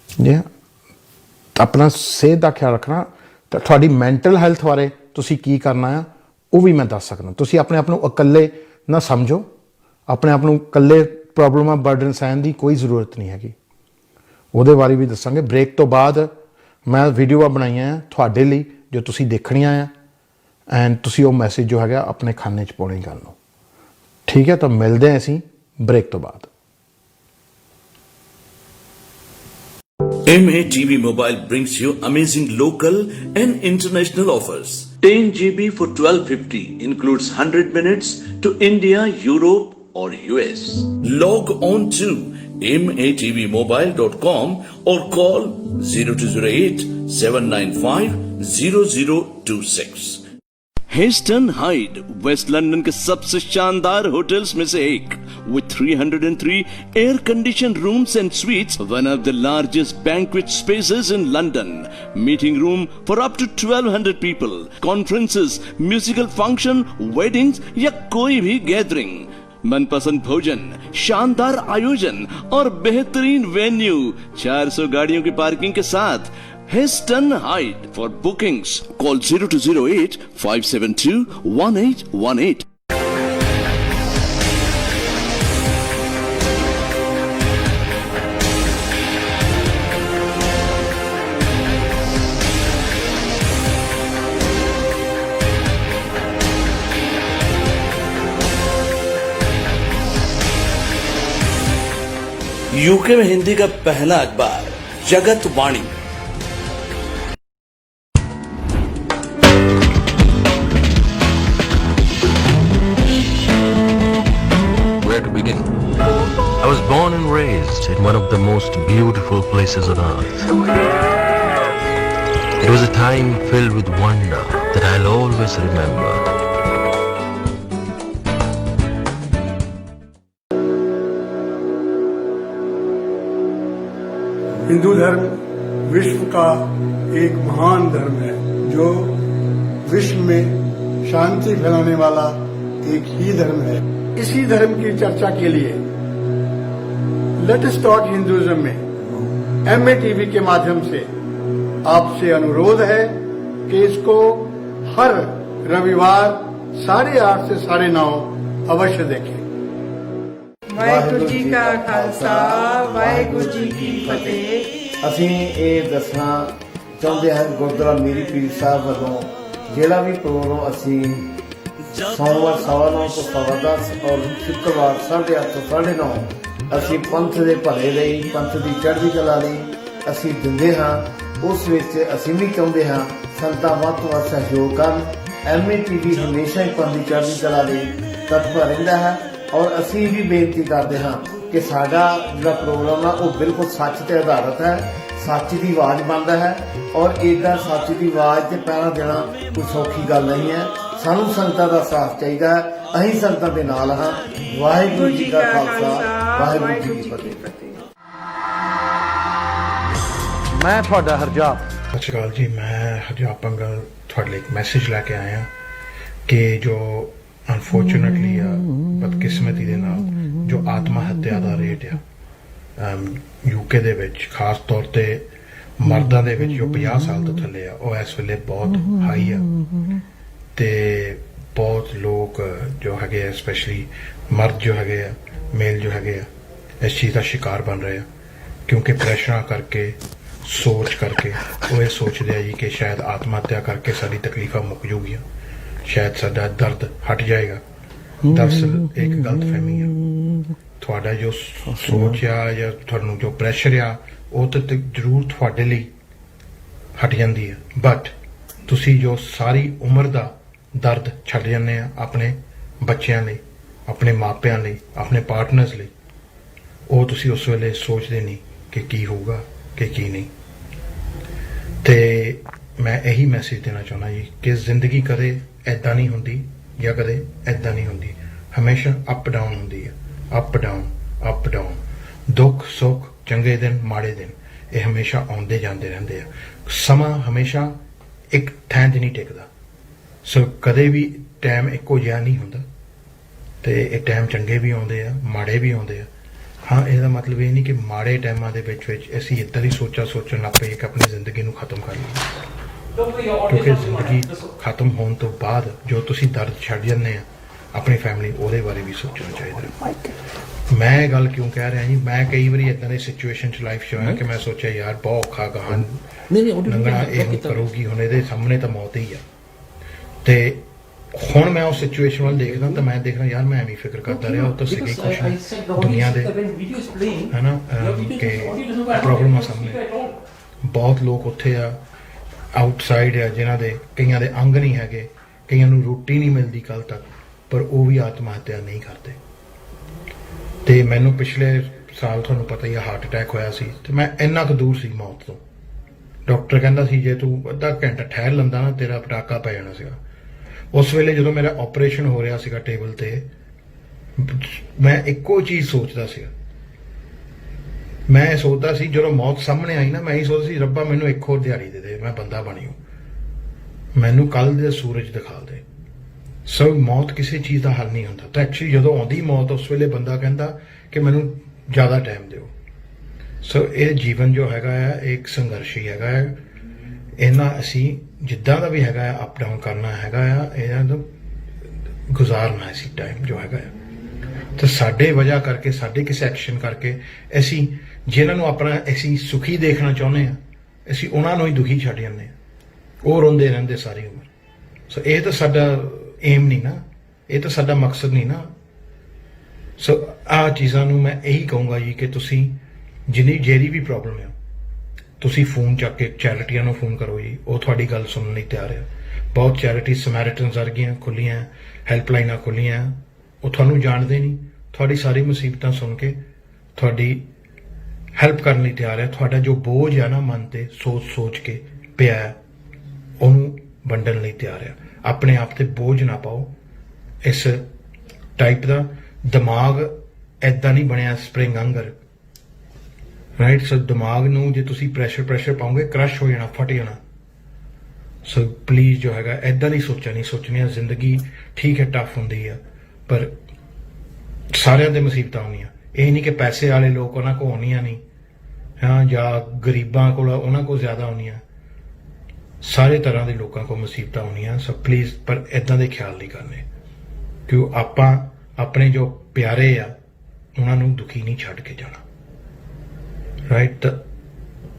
ਜੀ। ਆਪਣਾ ਸਿਹਤ ਦਾ ਖਿਆਲ ਰੱਖਣਾ। ਤਾਂ ਤੁਹਾਡੀ ਮੈਂਟਲ ਹੈਲਥ ਬਾਰੇ ਤੁਸੀਂ ਕੀ ਕਰਨਾ ਆ ਉਹ ਵੀ ਮੈਂ ਦੱਸ ਸਕਦਾ। ਤੁਸੀਂ ਆਪਣੇ ਆਪ ਨੂੰ ਇਕੱਲੇ ਨਾ ਸਮਝੋ, ਆਪਣੇ ਆਪ ਨੂੰ ਇਕੱਲੇ ਪ੍ਰੋਬਲਮਾਂ ਬਰਡਨ ਸਹਿਣ ਦੀ ਕੋਈ ਜ਼ਰੂਰਤ ਨਹੀਂ ਹੈਗੀ। ਉਹਦੇ ਬਾਰੇ ਵੀ ਦੱਸਾਂਗੇ। ਬ੍ਰੇਕ ਤੋਂ ਬਾਅਦ ਮੈਂ ਵੀਡੀਓਆਂ ਬਣਾਈਆਂ ਆ ਤੁਹਾਡੇ ਲਈ ਜੋ ਤੁਸੀਂ ਦੇਖਣੀਆਂ ਆ, ਐਂਡ ਤੁਸੀਂ ਉਹ ਮੈਸੇਜ ਜੋ ਹੈਗਾ ਆਪਣੇ ਖਾਨੇ 'ਚ ਪਾਉਣੀ ਗੱਲ ਨੂੰ। ਠੀਕ ਹੈ, ਤਾਂ ਮਿਲਦੇ ਹਾਂ ਅਸੀਂ ਬ੍ਰੇਕ ਤੋਂ ਬਾਅਦ। MATV Mobile brings you amazing local and international offers. 10 GB for 1250 includes 100 minutes to India, Europe or US. Log on to matvmobile.com or call 0208 795 0026. Heston Hyde West London के सबसे शानदार होटल्स में से एक, with 303 air conditioned rooms and suites, one of the largest banquet spaces in London, meeting room for up to 1200 people, conferences, musical function, weddings या कोई भी gathering. मनपसंद भोजन, शानदार आयोजन और बेहतरीन वेन्यू, 400 गाड़ियों की पार्किंग के साथ Heston height. For bookings call 0208 572 1818। UK में हिंदी का पहला अखबार जगत वाणी। Where to begin? I was born and raised in one of the most beautiful places on earth. It was a time filled with wonder that I'll always remember. Hindu धर्म विश्व का एक महान धर्म है जो विश्व में शांति फैलाने वाला एक ही धर्म है। इसी धर्म की चर्चा के लिए लेट अस टॉक हिंदुइज्म में MA TV के माध्यम से आपसे अनुरोध है कि इसको हर रविवार 8:30 से 9:30 अवश्य देखें। ਵਾਹਿਗੁਰੂ ਜੀ ਕਾ ਖਾਲਸਾ ਵਾਹਿਗੁਰੂ ਜੀ ਕੀ ਫਤਿਹ। ਅਸੀਂ ਇਹ ਦੱਸਣਾ ਚਾਹੁੰਦੇ ਹਾਂ ਗੁਰਦੁਆਰਾ ਮੀਰੀ ਪੀਰ ਸਾਹਿਬ ਵੱਲੋਂ ਜਿਹੜਾ ਵੀ ਪ੍ਰੋਗਰਾਮ ਅਸੀਂ ਸੋਮਵਾਰ 9:15 ਤੋਂ 10:15 ਔਰ ਸ਼ੁੱਕਰਵਾਰ 8:30 ਤੋਂ 9:30 ਅਸੀਂ ਪੰਥ ਦੇ ਭਲੇ ਲਈ, ਪੰਥ ਦੀ ਚੜ੍ਹਦੀ ਕਲਾ ਲਈ ਅਸੀਂ ਦਿੰਦੇ ਹਾਂ। ਉਸ ਵਿੱਚ ਅਸੀਂ ਵੀ ਚਾਹੁੰਦੇ ਹਾਂ ਸੰਤਾਂ ਵੱਧ ਤੋਂ ਵੱਧ ਸਹਿਯੋਗ ਕਰਨ। MA TV ਹਮੇਸ਼ਾ ਹੀ ਪੰਥ ਦੀ ਚੜ੍ਹਦੀ ਕਲਾ ਲਈ ਤਤਪਰ ਰਹਿੰਦਾ ਹੈ ਔਰ ਅਸੀਂ ਵੀ ਬੇਨਤੀ ਕਰਦੇ ਹਾਂ ਕਿ ਸਾਡਾ ਜਿਹੜਾ ਪ੍ਰੋਗਰਾਮ ਆ ਉਹ ਬਿਲਕੁਲ ਸੱਚ ਤੇ ਆਧਾਰਿਤ ਹੈ, ਸੱਚ ਦੀ ਆਵਾਜ਼ ਬਣਦਾ ਹੈ ਔਰ ਇੱਦਾਂ ਸੱਚ ਦੀ ਆਵਾਜ਼ ਤੇ ਪਹਿਰਾ ਦੇਣਾ ਕੋਈ ਸੌਖੀ ਗੱਲ ਨਹੀਂ ਹੈ। ਸਾਨੂੰ ਸੰਗਤਾਂ ਦਾ ਸਾਥ ਚਾਹੀਦਾ ਹੈ, ਅਸੀਂ ਸੰਗਤਾਂ ਦੇ ਨਾਲ ਹਾਂ। ਵਾਹਿਗੁਰੂ ਜੀ ਕਾ ਖਾਲਸਾ ਵਾਹਿਗੁਰੂ ਜੀ ਕੀ ਫਤਿਹ। ਮੈਂ ਤੁਹਾਡਾ ਹਰਜਾਪ। ਸਤਿ ਸ਼੍ਰੀ ਅਕਾਲ ਜੀ, ਮੈਂ ਹਰਜਾਪ ਪੰਗਲ ਤੁਹਾਡੇ ਲਈ ਇੱਕ ਮੈਸੇਜ ਲੈ ਕੇ ਆਇਆ ਕਿ ਜੋ ਅਨਫੋਰਚੂਨੇਟਲੀ ਬਦਕਿਸਮਤੀ ਦੇ ਨਾਲ ਜੋ ਆਤਮਾ ਹੱਤਿਆ ਦਾ ਰੇਟ ਆ UK ਦੇ ਵਿੱਚ ਖਾਸ ਤੌਰ ਤੇ ਮਰਦਾਂ ਦੇ ਵਿੱਚ ਜੋ 50 ਸਾਲ ਤੋਂ ਥੱਲੇ ਆ ਉਹ ਇਸ ਵੇਲੇ ਬਹੁਤ ਹਾਈ ਆ ਤੇ ਬਹੁਤ ਲੋਕ ਜੋ ਹੈਗੇ ਆ ਸਪੈਸ਼ਲੀ ਮਰਦ ਜੋ ਹੈਗੇ ਆ ਮੇਲ ਜੋ ਹੈਗੇ ਆ ਇਸ ਚੀਜ਼ ਦਾ ਸ਼ਿਕਾਰ ਬਣ ਰਹੇ ਆ ਕਿਉਂਕਿ ਪ੍ਰੈਸ਼ਰਾਂ ਕਰਕੇ ਸੋਚ ਕਰਕੇ ਉਹ ਇਹ ਸੋਚਦੇ ਆ ਜੀ ਕਿ ਸ਼ਾਇਦ ਆਤਮ ਹੱਤਿਆ ਕਰਕੇ ਸਾਡੀ ਤਕਲੀਫਾਂ ਮੁੱਕ ਜੂਗੀਆਂ, ਸ਼ਾਇਦ ਸਾਡਾ ਦਰਦ ਹਟ ਜਾਏਗਾ। ਦਰਅਸਲ ਇੱਕ ਗਲਤਫਹਿਮੀ ਆ। ਤੁਹਾਡਾ ਜੋ ਸੋਚ ਆ ਜਾਂ ਤੁਹਾਨੂੰ ਜੋ ਪ੍ਰੈਸ਼ਰ ਆ ਉਹ ਤਾਂ ਜ਼ਰੂਰ ਤੁਹਾਡੇ ਲਈ ਹਟ ਜਾਂਦੀ ਹੈ, ਬਟ ਤੁਸੀਂ ਜੋ ਸਾਰੀ ਉਮਰ ਦਾ ਦਰਦ ਛੱਡ ਜਾਂਦੇ ਆ ਆਪਣੇ ਬੱਚਿਆਂ ਲਈ, ਆਪਣੇ ਮਾਪਿਆਂ ਲਈ, ਆਪਣੇ ਪਾਰਟਨਰਸ ਲਈ, ਉਹ ਤੁਸੀਂ ਉਸ ਵੇਲੇ ਸੋਚਦੇ ਨਹੀਂ ਕਿ ਕੀ ਹੋਊਗਾ ਕਿ ਕੀ ਨਹੀਂ। ਤੇ ਮੈਂ ਇਹੀ ਮੈਸੇਜ ਦੇਣਾ ਚਾਹੁੰਦਾ ਜੀ ਕਿ ਜ਼ਿੰਦਗੀ ਕਦੇ ਐਦਾਂ ਨਹੀਂ ਹੁੰਦੀ ਜਾਂ ਕਦੇ ਐਦਾਂ ਨਹੀਂ ਹੁੰਦੀ, ਹਮੇਸ਼ਾ ਅਪ ਡਾਊਨ ਹੁੰਦੀ ਹੈ। ਅਪ ਡਾਊਨ ਅਪ ਡਾਊਨ, ਦੁੱਖ ਸੁੱਖ, ਚੰਗੇ ਦਿਨ ਮਾੜੇ ਦਿਨ, ਇਹ ਹਮੇਸ਼ਾ ਆਉਂਦੇ ਜਾਂਦੇ ਰਹਿੰਦੇ ਆ। ਸਮਾਂ ਹਮੇਸ਼ਾ ਇੱਕ ਥਾਂ 'ਤੇ ਨਹੀਂ ਟਿਕਦਾ, ਸੋ ਕਦੇ ਵੀ ਟਾਈਮ ਇੱਕੋ ਜਿਹਾ ਨਹੀਂ ਹੁੰਦਾ ਤੇ ਇਹ ਟਾਈਮ ਚੰਗੇ ਵੀ ਆਉਂਦੇ ਆ, ਮਾੜੇ ਵੀ ਆਉਂਦੇ ਆ। ਹਾਂ, ਇਹਦਾ ਮਤਲਬ ਇਹ ਨਹੀਂ ਕਿ ਮਾੜੇ ਟਾਈਮਾਂ ਦੇ ਵਿੱਚ ਅਸੀਂ ਇੱਦਾਂ ਦੀ ਸੋਚਣ ਲੱਗ ਪਈਏ ਕਿ ਆਪਣੀ ਜ਼ਿੰਦਗੀ ਨੂੰ ਖਤਮ ਕਰ ਲਈਏ, ਕਿਉਂਕਿ ਜ਼ਿੰਦਗੀ ਖਤਮ ਹੋਣ ਤੋਂ ਬਾਅਦ ਜੋ ਤੁਸੀਂ ਦਰਦ ਛੱਡ ਜਾਂਦੇ ਆ ਆਪਣੀ ਫੈਮਿਲੀ, ਉਹਦੇ ਬਾਰੇ ਵੀ ਸੋਚਣਾ ਚਾਹੀਦਾ। ਮੈਂ ਇਹ ਗੱਲ ਕਿਉਂ ਕਹਿ ਰਿਹਾ ਜੀ, ਮੈਂ ਕਈ ਵਾਰੀ ਏਦਾਂ ਦੀ ਸਿਚੁਏਸ਼ਨ 'ਚ ਲਾਈਫ 'ਚ ਹੋਇਆ ਕਿ ਮੈਂ ਸੋਚਿਆ ਯਾਰ ਬਹੁਤ ਔਖਾ ਗਾਹਾਂ ਲੰਘਣਾ, ਇਹ ਕਰੂਗੀ ਹੁਣ, ਇਹਦੇ ਸਾਹਮਣੇ ਤਾਂ ਮੌਤ ਹੀ ਆ। ਤੇ ਹੁਣ ਮੈਂ ਉਸ ਸਿਚੁਏਸ਼ਨ ਵੱਲ ਦੇਖਦਾ ਤਾਂ ਮੈਂ ਦੇਖਦਾ ਯਾਰ ਮੈਂ ਐਵੇਂ ਫਿਕਰ ਕਰਦਾ ਰਿਹਾ, ਉਹ ਤਾਂ ਸੀਗੇ ਕੁਛ ਦੁਨੀਆ ਦੇ ਹੈ ਨਾ ਕਿ ਪ੍ਰੋਬਲਮਾਂ ਸਾਹਮਣੇ ਬਹੁਤ ਲੋਕ ਉੱਥੇ ਆ ਆਊਟਸਾਈਡ ਆ ਜਿਨ੍ਹਾਂ ਦੇ ਕਈਆਂ ਦੇ ਅੰਗ ਨਹੀਂ ਹੈਗੇ, ਕਈਆਂ ਨੂੰ ਰੋਟੀ ਨਹੀਂ ਮਿਲਦੀ ਕੱਲ ਤੱਕ, ਪਰ ਉਹ ਵੀ ਆਤਮ ਹੱਤਿਆ ਨਹੀਂ ਕਰਦੇ। ਤੇ ਮੈਨੂੰ ਪਿਛਲੇ ਸਾਲ ਤੁਹਾਨੂੰ ਪਤਾ ਹੀ ਆ ਹਾਰਟ ਅਟੈਕ ਹੋਇਆ ਸੀ ਤੇ ਮੈਂ ਇੰਨਾ ਕੁ ਦੂਰ ਸੀ ਮੌਤ ਤੋਂ। ਡਾਕਟਰ ਕਹਿੰਦਾ ਸੀ ਜੇ ਤੂੰ ਅੱਧਾ ਘੰਟਾ ਠਹਿਰ ਲੈਂਦਾ ਨਾ ਤੇਰਾ ਪਟਾਕਾ ਪੈ ਜਾਣਾ ਸੀਗਾ। ਉਸ ਵੇਲੇ ਜਦੋਂ ਮੇਰਾ ਆਪਰੇਸ਼ਨ ਹੋ ਰਿਹਾ ਸੀਗਾ ਟੇਬਲ ਤੇ, ਮੈਂ ਇੱਕੋ ਚੀਜ਼ ਸੋਚਦਾ ਸੀਗਾ। ਮੈਂ ਸੋਚਦਾ ਸੀ ਜਦੋਂ ਮੌਤ ਸਾਹਮਣੇ ਆਈ ਨਾ, ਮੈਂ ਇਹ ਸੋਚਦਾ ਸੀ ਰੱਬਾ ਮੈਨੂੰ ਇੱਕ ਹੋਰ ਦਿਹਾੜੀ ਦੇ ਦੇ, ਮੈਂ ਬੰਦਾ ਬਣਿਓ, ਮੈਨੂੰ ਕੱਲ ਦੇ ਸੂਰਜ ਦਿਖਾ ਦੇ। ਸੋ ਮੌਤ ਕਿਸੇ ਚੀਜ਼ ਦਾ ਹੱਲ ਨਹੀਂ ਹੁੰਦਾ। ਤਾਂ ਐਕਚੁਅਲੀ ਜਦੋਂ ਆਉਂਦੀ ਮੌਤ ਉਸ ਵੇਲੇ ਬੰਦਾ ਕਹਿੰਦਾ ਕਿ ਮੈਨੂੰ ਜ਼ਿਆਦਾ ਟਾਈਮ ਦਿਓ। ਸੋ ਇਹ ਜੀਵਨ ਜੋ ਹੈਗਾ ਆ ਇੱਕ ਸੰਘਰਸ਼ ਹੀ ਹੈਗਾ ਹੈ। ਇਹਨਾਂ ਅਸੀਂ ਜਿੱਦਾਂ ਦਾ ਵੀ ਹੈਗਾ ਆ ਅਪ ਡਾਊਨ ਕਰਨਾ ਹੈਗਾ ਆ, ਇਹਨਾਂ ਨੂੰ ਗੁਜ਼ਾਰਨਾ ਅਸੀਂ ਟਾਈਮ ਜੋ ਹੈਗਾ ਆ। ਤੇ ਸਾਡੇ ਵਜ੍ਹਾ ਕਰਕੇ, ਸਾਡੇ ਕਿਸੇ ਐਕਸ਼ਨ ਕਰਕੇ ਅਸੀਂ ਜਿਨ੍ਹਾਂ ਨੂੰ ਆਪਣਾ ਅਸੀਂ ਸੁਖੀ ਦੇਖਣਾ ਚਾਹੁੰਦੇ ਆ, ਅਸੀਂ ਉਹਨਾਂ ਨੂੰ ਹੀ ਦੁਖੀ ਛੱਡ ਜਾਂਦੇ ਆ। ਉਹ ਰੋਂਦੇ ਰਹਿੰਦੇ ਸਾਰੀ ਉਮਰ। ਸੋ ਇਹ ਤਾਂ ਸਾਡਾ ਏਮ ਨਹੀਂ ਨਾ, ਇਹ ਤਾਂ ਸਾਡਾ ਮਕਸਦ ਨਹੀਂ ਨਾ। ਸੋ ਆਹ ਚੀਜ਼ਾਂ ਨੂੰ ਮੈਂ ਇਹੀ ਕਹੂੰਗਾ ਜੀ ਕਿ ਤੁਸੀਂ ਜਿੰਨੀ ਜਿਹੜੀ ਵੀ ਪ੍ਰੋਬਲਮ ਹੈ, ਤੁਸੀਂ ਫੋਨ ਚੱਕ ਕੇ ਚੈਰਿਟੀਆਂ ਨੂੰ ਫੋਨ ਕਰੋ ਜੀ, ਉਹ ਤੁਹਾਡੀ ਗੱਲ ਸੁਣਨ ਲਈ ਤਿਆਰ ਹੈ। ਬਹੁਤ ਚੈਰਿਟੀ ਸਮੈਰਿਟਨਸ ਵਰਗੀਆਂ ਖੁੱਲੀਆਂ, ਹੈਲਪਲਾਈਨਾਂ ਖੁੱਲੀਆਂ, ਉਹ ਤੁਹਾਨੂੰ ਜਾਣਦੇ ਨਹੀਂ, ਤੁਹਾਡੀ ਸਾਰੀ ਮੁਸੀਬਤਾਂ ਸੁਣ ਕੇ ਤੁਹਾਡੀ ਹੈਲਪ ਕਰਨ ਲਈ ਤਿਆਰ ਹੈ। ਤੁਹਾਡਾ ਜੋ ਬੋਝ ਆ ਨਾ ਮਨ ਤੇ ਸੋਚ ਕੇ ਪਿਆ ਹੈ, ਉਹਨੂੰ ਵੰਡਣ ਲਈ ਤਿਆਰ ਹੈ। ਆਪਣੇ ਆਪ ਤੇ ਬੋਝ ਨਾ ਪਾਓ। ਇਸ ਟਾਈਪ ਦਾ ਦਿਮਾਗ ਐਦਾਂ ਨਹੀਂ ਬਣਿਆ ਸਪਰਿੰਗ ਆਂਗਰ, ਰਾਈਟ? ਸੋ ਦਿਮਾਗ ਨੂੰ ਜੇ ਤੁਸੀਂ ਪ੍ਰੈਸ਼ਰ ਪਾਓਗੇ, ਕ੍ਰਸ਼ ਹੋ ਜਾਣਾ, ਫਟ ਜਾਣਾ। ਸੋ ਪਲੀਜ਼ ਜੋ ਹੈਗਾ ਐਦਾਂ ਨਹੀਂ ਸੋਚਣੀ। ਜ਼ਿੰਦਗੀ ਠੀਕ ਹੈ, ਟਫ ਹੁੰਦੀ ਆ, ਪਰ ਸਾਰਿਆਂ ਦੇ ਮੁਸੀਬਤਾਂ ਆਉਂਦੀਆਂ। ਇਹ ਨਹੀਂ ਕਿ ਪੈਸੇ ਵਾਲੇ ਲੋਕ ਉਹਨਾਂ ਕੋਲ ਆਉਣੀਆਂ ਨਹੀਂ, ਹਾਂ, ਜਾਂ ਗਰੀਬਾਂ ਕੋਲ ਉਹਨਾਂ ਕੋਲ ਜ਼ਿਆਦਾ ਆਉਣੀਆਂ। ਸਾਰੇ ਤਰ੍ਹਾਂ ਦੇ ਲੋਕਾਂ ਕੋਲ ਮੁਸੀਬਤਾਂ ਆਉਣੀਆਂ। ਸੋ ਪਲੀਜ਼, ਪਰ ਐਦਾਂ ਦੇ ਖਿਆਲ ਨਹੀਂ ਕਰਨੇ, ਕਿਉਂ ਆਪਾਂ ਆਪਣੇ ਜੋ ਪਿਆਰੇ ਆ ਉਹਨਾਂ ਨੂੰ ਦੁਖੀ ਨਹੀਂ ਛੱਡ ਕੇ ਜਾਣਾ, ਰਾਈਟ?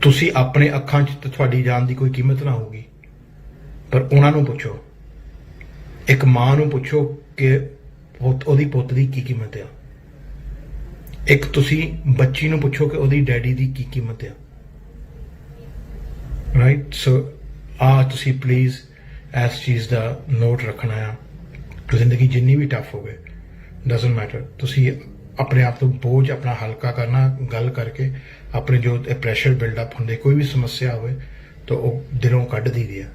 ਤੁਸੀਂ ਆਪਣੇ ਅੱਖਾਂ 'ਚ ਤਾਂ ਤੁਹਾਡੀ ਜਾਨ ਦੀ ਕੋਈ ਕੀਮਤ ਨਾ ਹੋਊਗੀ, ਪਰ ਉਹਨਾਂ ਨੂੰ ਪੁੱਛੋ। ਇੱਕ ਮਾਂ ਨੂੰ ਪੁੱਛੋ ਕਿ ਉਹਦੀ ਪੁੱਤ ਦੀ ਕੀ ਕੀਮਤ ਆ। ਇੱਕ ਤੁਸੀਂ ਬੱਚੀ ਨੂੰ ਪੁੱਛੋ ਕਿ ਉਹਦੀ ਡੈਡੀ ਦੀ ਕੀ ਕੀਮਤ ਆ, ਰਾਈਟ? ਸੋ ਤੁਸੀਂ ਪਲੀਜ਼ ਇਸ ਚੀਜ਼ ਦਾ ਨੋਟ ਰੱਖਣਾ ਆ। ਜ਼ਿੰਦਗੀ ਜਿੰਨੀ ਵੀ ਟਫ ਹੋਵੇ, ਡਜ਼ਨਟ ਮੈਟਰ, ਤੁਸੀਂ ਆਪਣੇ ਆਪ ਤੋਂ ਬੋਝ ਆਪਣਾ ਹਲਕਾ ਕਰਨਾ, ਗੱਲ ਕਰਕੇ ਆਪਣੇ ਜੋ ਪ੍ਰੈਸ਼ਰ ਬਿਲਡਅਪ ਹੁੰਦੇ, ਕੋਈ ਵੀ ਸਮੱਸਿਆ ਹੋਵੇ ਤਾਂ ਉਹ ਦਿਲੋਂ ਕੱਢ ਦਈਦੀ ਆ,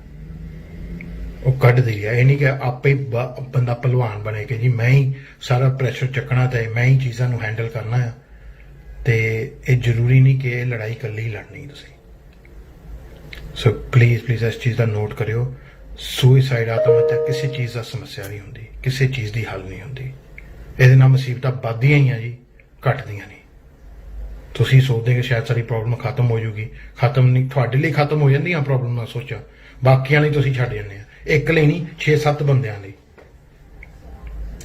ਉਹ ਕੱਢ ਦਈਦੀ ਆ। ਇਹ ਨਹੀਂ ਕਿ ਆਪੇ ਬੰਦਾ ਭਲਵਾਨ ਬਣੇ ਕਿ ਜੀ ਮੈਂ ਹੀ ਸਾਰਾ ਪ੍ਰੈਸ਼ਰ ਚੱਕਣਾ ਤੇ ਮੈਂ ਹੀ ਚੀਜ਼ਾਂ ਨੂੰ ਹੈਂਡਲ ਕਰਨਾ ਆ। ਤੇ ਇਹ ਜ਼ਰੂਰੀ ਨਹੀਂ ਕਿ ਇਹ ਲੜਾਈ ਇਕੱਲੀ ਲੜਨੀ ਤੁਸੀਂ। ਸੋ ਪਲੀਜ਼ ਇਸ ਚੀਜ਼ ਦਾ ਨੋਟ ਕਰਿਓ। ਸੁਇਸਾਈਡ, ਆਤਮ ਹੱਤਿਆ ਕਿਸੇ ਚੀਜ਼ ਦਾ ਸਮੱਸਿਆ ਨਹੀਂ ਹੁੰਦੀ, ਕਿਸੇ ਚੀਜ਼ ਦੀ ਹੱਲ ਨਹੀਂ ਹੁੰਦੀ। ਇਹਦੇ ਨਾਲ ਮੁਸੀਬਤਾਂ ਵੱਧਦੀਆਂ ਹੀ ਆ ਜੀ, ਘਟਦੀਆਂ ਨਹੀਂ। ਤੁਸੀਂ ਸੋਚਦੇ ਕਿ ਸ਼ਾਇਦ ਸਾਡੀ ਪ੍ਰੋਬਲਮ ਖਤਮ ਹੋ ਜੂਗੀ, ਖਤਮ ਨਹੀਂ। ਤੁਹਾਡੇ ਲਈ ਖਤਮ ਹੋ ਜਾਂਦੀਆਂ ਪ੍ਰੋਬਲਮ, ਨਾ ਸੋਚੋ। ਬਾਕੀਆਂ ਲਈ ਤੁਸੀਂ ਛੱਡ ਜਾਂਦੇ ਆ, ਇੱਕ ਲਈ ਨਹੀਂ, 6-7 ਬੰਦਿਆਂ ਲਈ।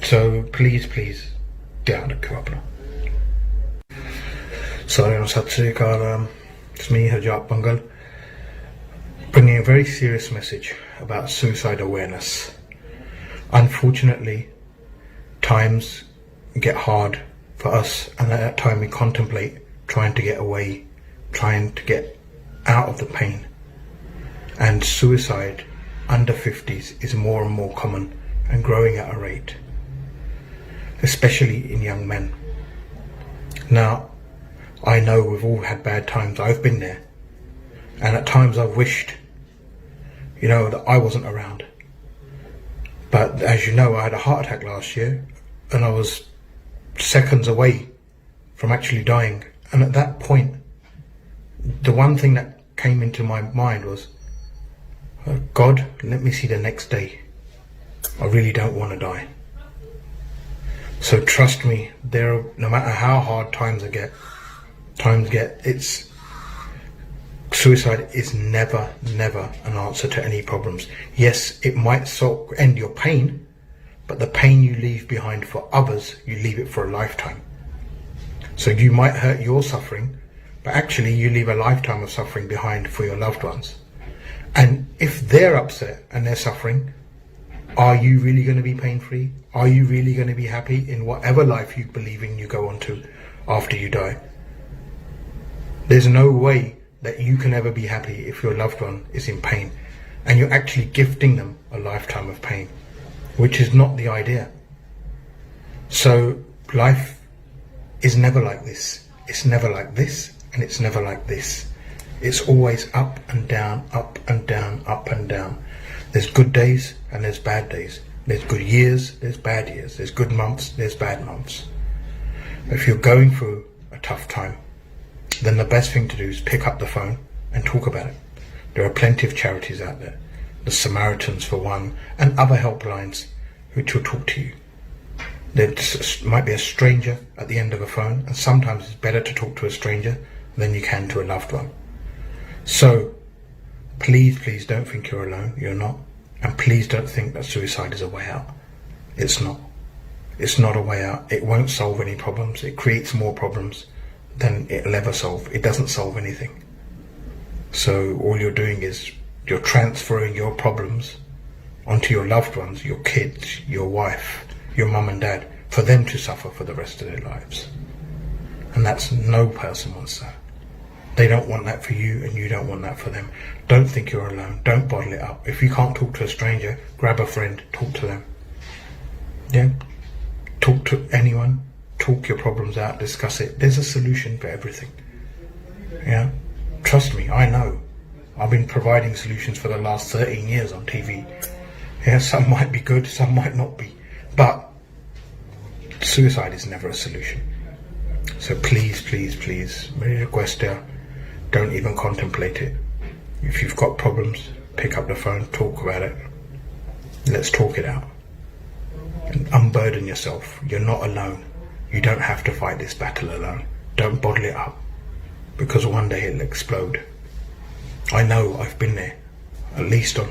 ਸੋ ਪਲੀਜ਼ ਧਿਆਨ ਰੱਖਿਓ ਆਪਣਾ। ਸਾਰਿਆਂ ਨੂੰ ਸਤਿ ਸ੍ਰੀ ਅਕਾਲ। It's me, Harjap Bangal, bringing a very serious message about suicide awareness. Unfortunately, times get hard for us, and at that time we contemplate trying to get away, trying to get out of the pain. And suicide under 50s is more and more common and growing at a rate, especially in young men. Now, I know we've all had bad times. I've been there. And at times I've wished, that I wasn't around. But as you know, I had a heart attack last year and I was seconds away from actually dying. And at that point, the one thing that came into my mind was, God, let me see the next day. I really don't want to die. So trust me, no matter how hard times get, suicide is never an answer to any problems. Yes, it might end your pain, but the pain you leave behind for others, you leave it for a lifetime. So you might hurt your suffering, but actually you leave a lifetime of suffering behind for your loved ones. And if they're upset and they're suffering, are you really going to be pain-free? Are you really going to be happy in whatever life you believe in you go on to after you die? There's no way that you can ever be happy if your loved one is in pain, and you're actually gifting them a lifetime of pain, which is not the idea. So life is never like this. It's never like this, and it's never like this. It's always up and down, up and down, up and down. There's good days and there's bad days. There's good years, there's bad years. There's good months, there's bad months. If you're going through a tough time, then the best thing to do is pick up the phone and talk about it. There are plenty of charities out there, the Samaritans for one, and other helplines which will talk to you. There might be a stranger at the end of a phone, and sometimes it's better to talk to a stranger than you can to a loved one. So please don't think you're alone. You're not. And please don't think that suicide is a way out. It's not. It's not a way out. It won't solve any problems. It creates more problems than it'll ever solve. It doesn't solve anything. So all you're doing is you're transferring your problems onto your loved ones, your kids, your wife, your mum and dad, for them to suffer for the rest of their lives. And that's, no person wants that. They don't want that for you, and you don't want that for them. Don't think you're alone. Don't bottle it up. If you can't talk to a stranger, grab a friend, talk to them. Yeah? Talk to anyone. Talk your problems out, discuss it. There's a solution for everything. Yeah? Trust me, I know. I've been providing solutions for the last 13 years on TV. Yeah, some might be good, some might not be. But suicide is never a solution. So please, my request here, don't even contemplate it. If you've got problems, pick up the phone, talk about it. Let's talk it out. And unburden yourself. You're not alone. You don't have to fight this battle alone. Don't bottle it up, because one day it'll explode. I know, I've been there, at least on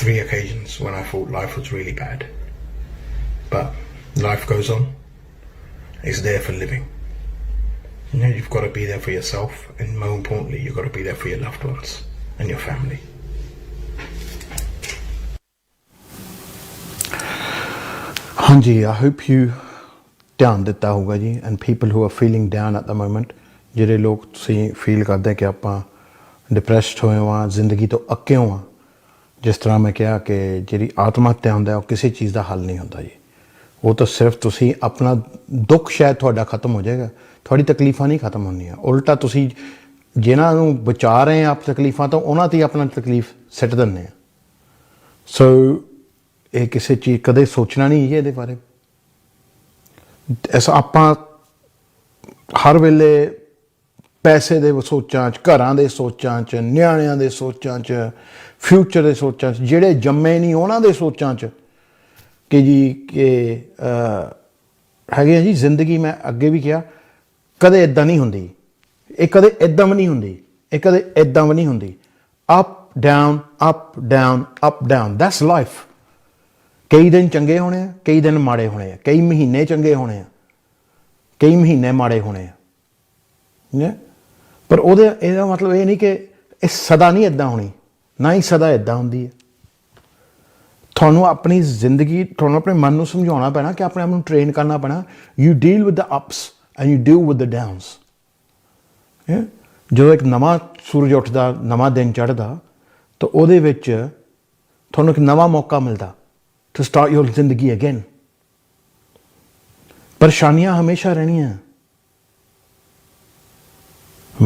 3 occasions when I thought life was really bad. But life goes on. It's there for living. You know, you've got to be there for yourself, and more importantly, you've got to be there for your loved ones and your family. Hanji, I hope you ਧਿਆਨ ਦਿੱਤਾ ਹੋਊਗਾ ਜੀ, and people who are feeling down at the moment, ਜਿਹੜੇ ਲੋਕ ਤੁਸੀਂ feel ਕਰਦੇ ਕਿ ਆਪਾਂ ਡਿਪਰੈਸਡ ਹੋਏ ਹਾਂ, ਜ਼ਿੰਦਗੀ ਤੋਂ ਅੱਕੇ ਹਾਂ, ਜਿਸ ਤਰ੍ਹਾਂ ਮੈਂ ਕਿਹਾ ਕਿ ਜਿਹੜੀ ਆਤਮ ਹੱਤਿਆ ਹੁੰਦਾ ਉਹ ਕਿਸੇ ਚੀਜ਼ ਦਾ ਹੱਲ ਨਹੀਂ ਹੁੰਦਾ ਜੀ। ਉਹ ਤਾਂ ਸਿਰਫ ਤੁਸੀਂ ਆਪਣਾ ਦੁੱਖ ਸ਼ਾਇਦ ਤੁਹਾਡਾ ਖਤਮ ਹੋ ਜਾਏਗਾ, ਤੁਹਾਡੀ ਤਕਲੀਫਾਂ ਨਹੀਂ ਖਤਮ ਹੋਣੀਆਂ। ਉਲਟਾ ਤੁਸੀਂ ਜਿਨ੍ਹਾਂ ਨੂੰ ਬਚਾ ਰਹੇ ਆ ਆਪ ਤਕਲੀਫਾਂ ਤੋਂ, ਉਹਨਾਂ 'ਤੇ ਆਪਣਾ ਤਕਲੀਫ ਸਿੱਟ ਦਿੰਦੇ ਆ। ਸੋ ਇਹ ਕਿਸੇ ਚੀਜ਼ ਕਦੇ ਸੋਚਣਾ ਨਹੀਂ ਜੀ ਇਹਦੇ ਬਾਰੇ। ਐਸਾ ਆਪਾਂ ਹਰ ਵੇਲੇ ਪੈਸੇ ਦੇ ਸੋਚਾਂ 'ਚ, ਘਰਾਂ ਦੇ ਸੋਚਾਂ 'ਚ, ਨਿਆਣਿਆਂ ਦੇ ਸੋਚਾਂ 'ਚ, ਫਿਊਚਰ ਦੇ ਸੋਚਾਂ 'ਚ, ਜਿਹੜੇ ਜੰਮੇ ਨਹੀਂ ਉਹਨਾਂ ਦੇ ਸੋਚਾਂ 'ਚ ਕਿ ਜੀ ਕਿ ਹੈਗੇ ਆ ਜੀ। ਜ਼ਿੰਦਗੀ ਮੈਂ ਅੱਗੇ ਵੀ ਕਿਹਾ ਕਦੇ ਇੱਦਾਂ ਨਹੀਂ ਹੁੰਦੀ, ਇਹ ਕਦੇ ਇੱਦਾਂ ਵੀ ਨਹੀਂ ਹੁੰਦੀ, ਇਹ ਕਦੇ ਇੱਦਾਂ ਵੀ ਨਹੀਂ ਹੁੰਦੀ। Up down up down up down, that's life. ਕਈ ਦਿਨ ਚੰਗੇ ਹੋਣੇ ਆ, ਕਈ ਦਿਨ ਮਾੜੇ ਹੋਣੇ ਆ, ਕਈ ਮਹੀਨੇ ਚੰਗੇ ਹੋਣੇ ਆ, ਕਈ ਮਹੀਨੇ ਮਾੜੇ ਹੋਣੇ ਆ। ਪਰ ਇਹਦਾ ਮਤਲਬ ਇਹ ਨਹੀਂ ਕਿ ਇਹ ਸਦਾ ਨਹੀਂ ਇੱਦਾਂ ਹੋਣੀ, ਨਾ ਹੀ ਸਦਾ ਇੱਦਾਂ ਹੁੰਦੀ ਹੈ। ਤੁਹਾਨੂੰ ਆਪਣੀ ਜ਼ਿੰਦਗੀ, ਤੁਹਾਨੂੰ ਆਪਣੇ ਮਨ ਨੂੰ ਸਮਝਾਉਣਾ ਪੈਣਾ ਕਿ ਆਪਣੇ ਆਪ ਨੂੰ ਟ੍ਰੇਨ ਕਰਨਾ ਪੈਣਾ। You deal with the ups and you deal with the downs. ਜਦੋਂ ਇੱਕ ਨਵਾਂ ਸੂਰਜ ਉੱਠਦਾ, ਨਵਾਂ ਦਿਨ ਚੜ੍ਹਦਾ, ਤਾਂ ਉਹਦੇ ਵਿੱਚ ਤੁਹਾਨੂੰ ਇੱਕ ਨਵਾਂ ਮੌਕਾ ਮਿਲਦਾ to start your ਜ਼ਿੰਦਗੀ again। ਪਰੇਸ਼ਾਨੀਆਂ ਹਮੇਸ਼ਾ ਰਹਿਣੀਆਂ।